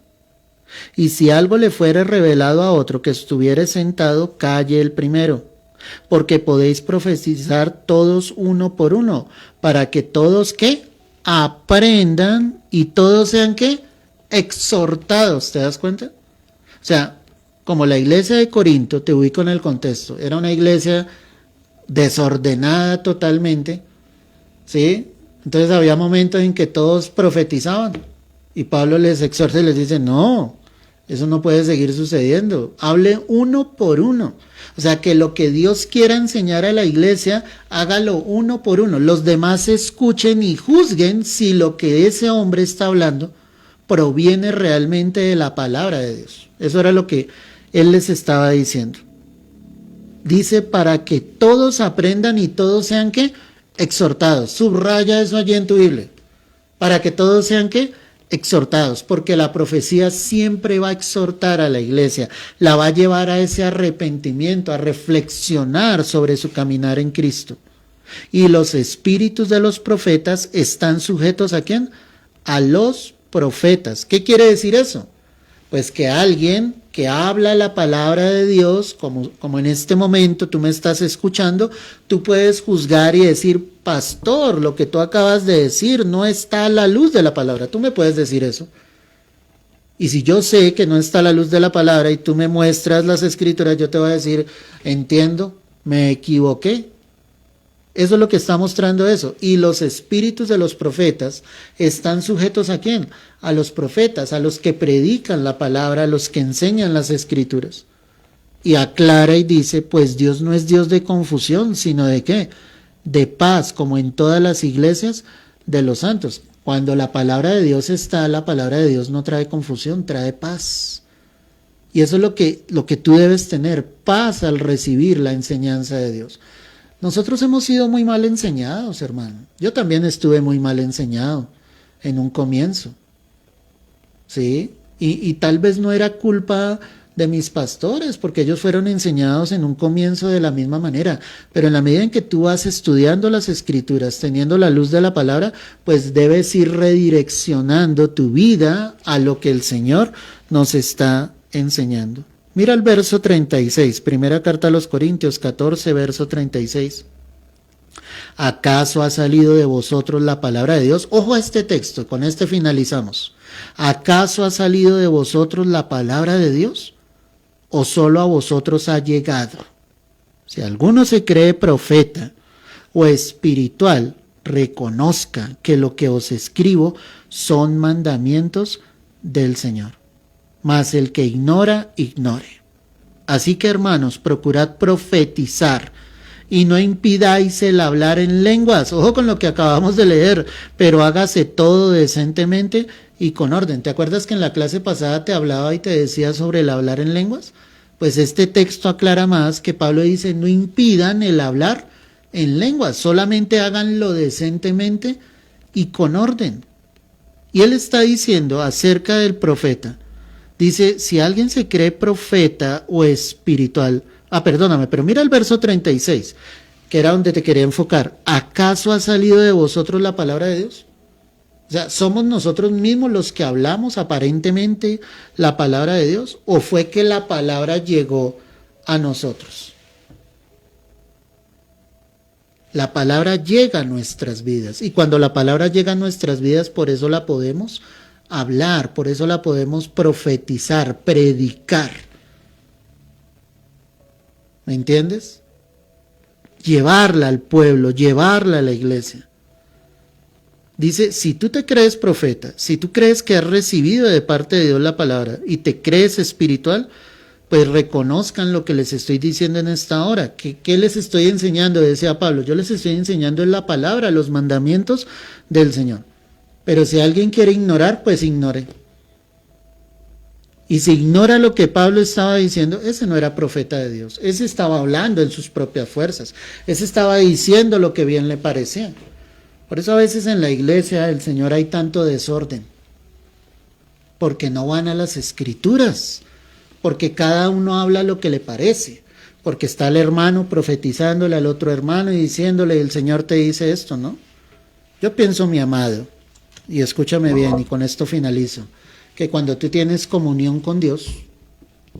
Y si algo le fuere revelado a otro que estuviere sentado, calle el primero. Porque podéis profetizar todos uno por uno, para que todos, ¿qué? Aprendan y todos sean, ¿qué? Exhortados, ¿te das cuenta? O sea, como la iglesia de Corinto, te ubico en el contexto, era una iglesia desordenada totalmente, ¿sí? Entonces había momentos en que todos profetizaban y Pablo les exhorta y les dice, no, eso no puede seguir sucediendo, hable uno por uno. O sea, que lo que Dios quiera enseñar a la iglesia, hágalo uno por uno. Los demás escuchen y juzguen si lo que ese hombre está hablando proviene realmente de la palabra de Dios. Eso era lo que él les estaba diciendo. Dice, para que todos aprendan y todos sean, ¿qué? Exhortados. Subraya eso allí en tu Biblia. Para que todos sean, ¿qué? Exhortados, porque la profecía siempre va a exhortar a la iglesia, la va a llevar a ese arrepentimiento, a reflexionar sobre su caminar en Cristo. Y los espíritus de los profetas están sujetos ¿a quién? A los profetas. ¿Qué quiere decir eso? Pues que alguien que habla la palabra de Dios, como en este momento tú me estás escuchando, tú puedes juzgar y decir, pastor, lo que tú acabas de decir no está a la luz de la palabra. Tú me puedes decir eso. Y si yo sé que no está a la luz de la palabra y tú me muestras las escrituras, yo te voy a decir, entiendo, me equivoqué. Eso es lo que está mostrando eso. Y los espíritus de los profetas están sujetos ¿a quién? A los profetas, a los que predican la palabra, a los que enseñan las escrituras. Y aclara y dice, pues Dios no es Dios de confusión, sino de ¿qué? De paz, como en todas las iglesias de los santos. Cuando la palabra de Dios está, la palabra de Dios no trae confusión, trae paz. Y eso es lo que tú debes tener, paz al recibir la enseñanza de Dios. Nosotros hemos sido muy mal enseñados, hermano. Yo también estuve muy mal enseñado en un comienzo. ¿Sí? Y tal vez no era culpa de mis pastores, porque ellos fueron enseñados en un comienzo de la misma manera. Pero en la medida en que tú vas estudiando las escrituras, teniendo la luz de la palabra, pues debes ir redireccionando tu vida a lo que el Señor nos está enseñando. Mira el verso 36, primera carta a los Corintios 14, verso 36. ¿Acaso ha salido de vosotros la palabra de Dios? Ojo a este texto, con este finalizamos. ¿Acaso ha salido de vosotros la palabra de Dios? ¿O solo a vosotros ha llegado? Si alguno se cree profeta o espiritual, reconozca que lo que os escribo son mandamientos del Señor. Mas el que ignora, ignore. Así que, hermanos, procurad profetizar y no impidáis el hablar en lenguas. Ojo con lo que acabamos de leer, pero hágase todo decentemente y con orden. ¿Te acuerdas que en la clase pasada te hablaba y te decía sobre el hablar en lenguas? Pues este texto aclara más, que Pablo dice, no impidan el hablar en lenguas, solamente háganlo decentemente y con orden. Y él está diciendo acerca del profeta, dice, si alguien se cree profeta o espiritual, perdóname, pero mira el verso 36, que era donde te quería enfocar, ¿acaso ha salido de vosotros la palabra de Dios? O sea, ¿somos nosotros mismos los que hablamos aparentemente la palabra de Dios? ¿O fue que la palabra llegó a nosotros? La palabra llega a nuestras vidas, y cuando la palabra llega a nuestras vidas, por eso la podemos hablar, por eso la podemos profetizar, predicar. ¿Me entiendes? Llevarla al pueblo, llevarla a la iglesia. Dice, si tú te crees profeta, si tú crees que has recibido de parte de Dios la palabra y te crees espiritual, pues reconozcan lo que les estoy diciendo en esta hora. ¿Qué les estoy enseñando? Decía Pablo, yo les estoy enseñando en la palabra, los mandamientos del Señor. Pero si alguien quiere ignorar, pues ignore. Y si ignora lo que Pablo estaba diciendo, ese no era profeta de Dios. Ese estaba hablando en sus propias fuerzas. Ese estaba diciendo lo que bien le parecía. Por eso a veces en la iglesia del Señor hay tanto desorden. Porque no van a las escrituras. Porque cada uno habla lo que le parece, porque está el hermano profetizándole al otro hermano y diciéndole, el Señor te dice esto, ¿no? Yo pienso, mi amado, y escúchame bien, y con esto finalizo, que cuando tú tienes comunión con Dios,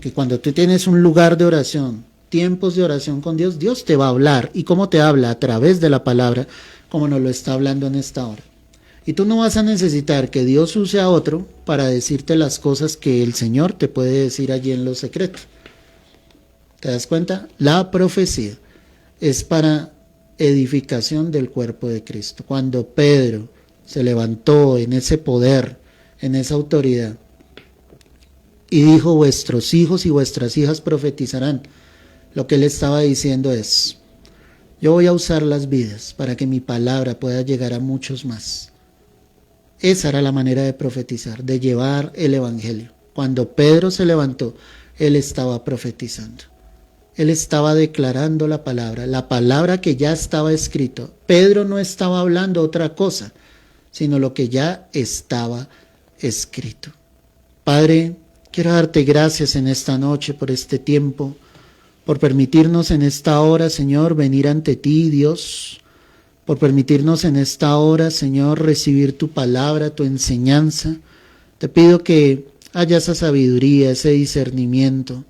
que cuando tú tienes un lugar de oración, tiempos de oración con Dios, Dios te va a hablar. ¿Y cómo te habla? A través de la palabra, como nos lo está hablando en esta hora. Y tú no vas a necesitar que Dios use a otro para decirte las cosas que el Señor te puede decir allí en lo secreto. ¿Te das cuenta? La profecía es para edificación del cuerpo de Cristo. Cuando Pedro se levantó en ese poder, en esa autoridad, y dijo, vuestros hijos y vuestras hijas profetizarán, lo que él estaba diciendo es, yo voy a usar las vidas para que mi palabra pueda llegar a muchos más. Esa era la manera de profetizar, de llevar el evangelio. Cuando Pedro se levantó, él estaba profetizando. Él estaba declarando la palabra que ya estaba escrito. Pedro no estaba hablando otra cosa, sino lo que ya estaba escrito. Padre, quiero darte gracias en esta noche por este tiempo, por permitirnos en esta hora, Señor, venir ante ti, Dios, por permitirnos en esta hora, Señor, recibir tu palabra, tu enseñanza. Te pido que haya esa sabiduría, ese discernimiento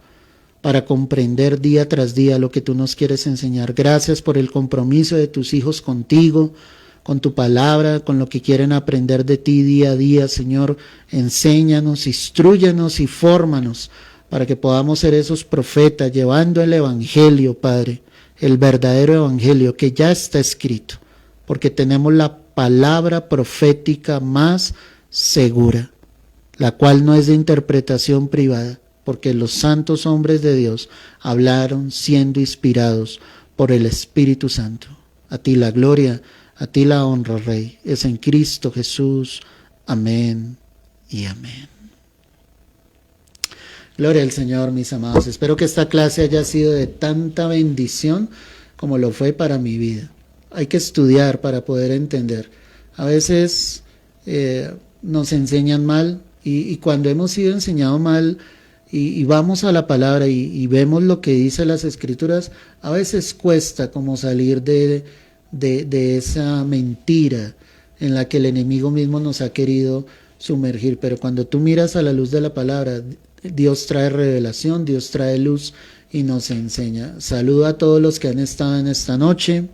para comprender día tras día lo que tú nos quieres enseñar. Gracias por el compromiso de tus hijos contigo, con tu palabra, con lo que quieren aprender de ti día a día, Señor. Enséñanos, instrúyanos y fórmanos para que podamos ser esos profetas llevando el evangelio, Padre, el verdadero evangelio que ya está escrito, porque tenemos la palabra profética más segura, la cual no es de interpretación privada, porque los santos hombres de Dios hablaron siendo inspirados por el Espíritu Santo. A ti la gloria, a ti la honra, Rey, es en Cristo Jesús. Amén y amén. Gloria al Señor, mis amados. Espero que esta clase haya sido de tanta bendición como lo fue para mi vida. Hay que estudiar para poder entender. A veces nos enseñan mal y cuando hemos sido enseñados mal y vamos a la palabra y vemos lo que dice las Escrituras, a veces cuesta como salir de esa mentira en la que el enemigo mismo nos ha querido sumergir. Pero cuando tú miras a la luz de la palabra, Dios trae revelación, Dios trae luz y nos enseña. Saludo a todos los que han estado en esta noche.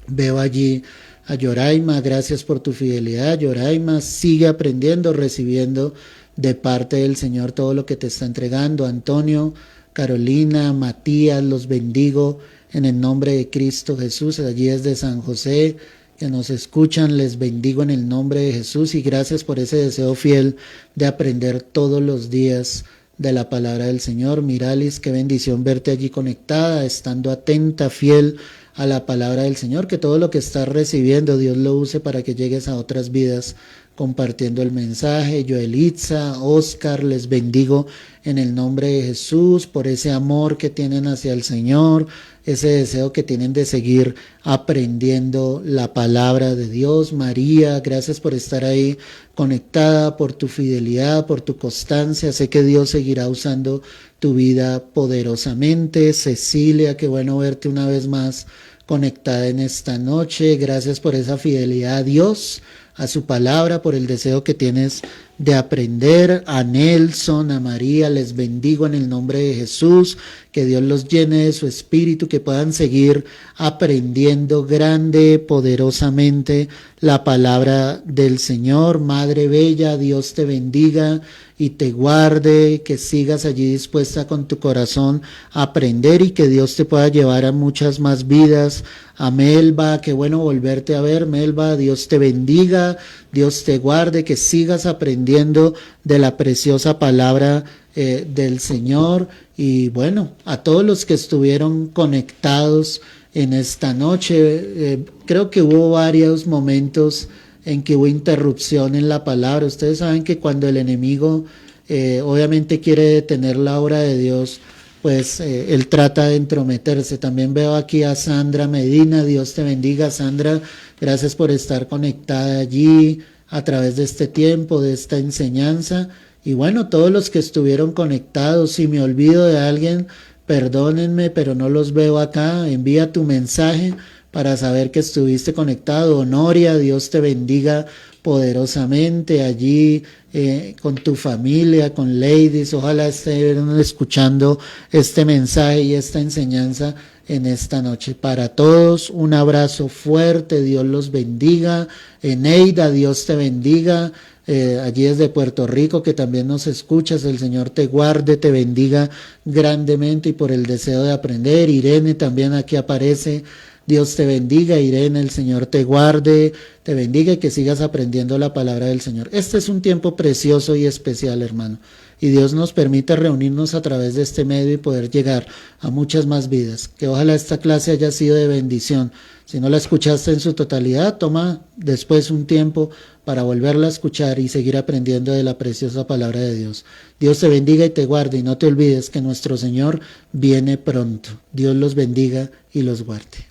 Veo allí a Yoraima, gracias por tu fidelidad. Yoraima, sigue aprendiendo, recibiendo de parte del Señor todo lo que te está entregando. Antonio, Carolina, Matías, los bendigo en el nombre de Cristo Jesús. Allí desde San José, que nos escuchan, les bendigo en el nombre de Jesús y gracias por ese deseo fiel de aprender todos los días de la palabra del Señor. Miralis, qué bendición verte allí conectada, estando atenta, fiel a la palabra del Señor, que todo lo que estás recibiendo Dios lo use para que llegues a otras vidas compartiendo el mensaje. Joelitza, Oscar, les bendigo en el nombre de Jesús por ese amor que tienen hacia el Señor, ese deseo que tienen de seguir aprendiendo la palabra de Dios. María, gracias por estar ahí conectada, por tu fidelidad, por tu constancia. Sé que Dios seguirá usando tu vida poderosamente. Cecilia, qué bueno verte una vez más conectada en esta noche. Gracias por esa fidelidad a Dios, a su palabra, por el deseo que tienes de aprender. A Nelson, a María, les bendigo en el nombre de Jesús, que Dios los llene de su espíritu, que puedan seguir aprendiendo grande, poderosamente la palabra del Señor. Madre bella, Dios te bendiga y te guarde, que sigas allí dispuesta con tu corazón a aprender y que Dios te pueda llevar a muchas más vidas. A Melba, qué bueno volverte a ver, Melba, Dios te bendiga, Dios te guarde, que sigas aprendiendo de la preciosa palabra del Señor. Y bueno, a todos los que estuvieron conectados en esta noche, creo que hubo varios momentos en que hubo interrupción en la palabra. Ustedes saben que cuando el enemigo obviamente quiere detener la obra de Dios, pues él trata de entrometerse. También veo aquí a Sandra Medina, Dios te bendiga, Sandra, gracias por estar conectada allí a través de este tiempo, de esta enseñanza. Y bueno, todos los que estuvieron conectados, si me olvido de alguien, perdónenme, pero no los veo acá. Envía tu mensaje para saber que estuviste conectado. Honoria, Dios te bendiga poderosamente allí con tu familia, con Ladies. Ojalá estén escuchando este mensaje y esta enseñanza en esta noche. Para todos, un abrazo fuerte, Dios los bendiga. Eneida, Dios te bendiga. Allí desde Puerto Rico, que también nos escuchas, el Señor te guarde, te bendiga grandemente y por el deseo de aprender. Irene también aquí aparece, Dios te bendiga, Irene, el Señor te guarde, te bendiga y que sigas aprendiendo la palabra del Señor. Este es un tiempo precioso y especial, hermano, y Dios nos permite reunirnos a través de este medio y poder llegar a muchas más vidas. Que ojalá esta clase haya sido de bendición. Si no la escuchaste en su totalidad, toma después un tiempo para volverla a escuchar y seguir aprendiendo de la preciosa palabra de Dios. Dios te bendiga y te guarde, y no te olvides que nuestro Señor viene pronto. Dios los bendiga y los guarde.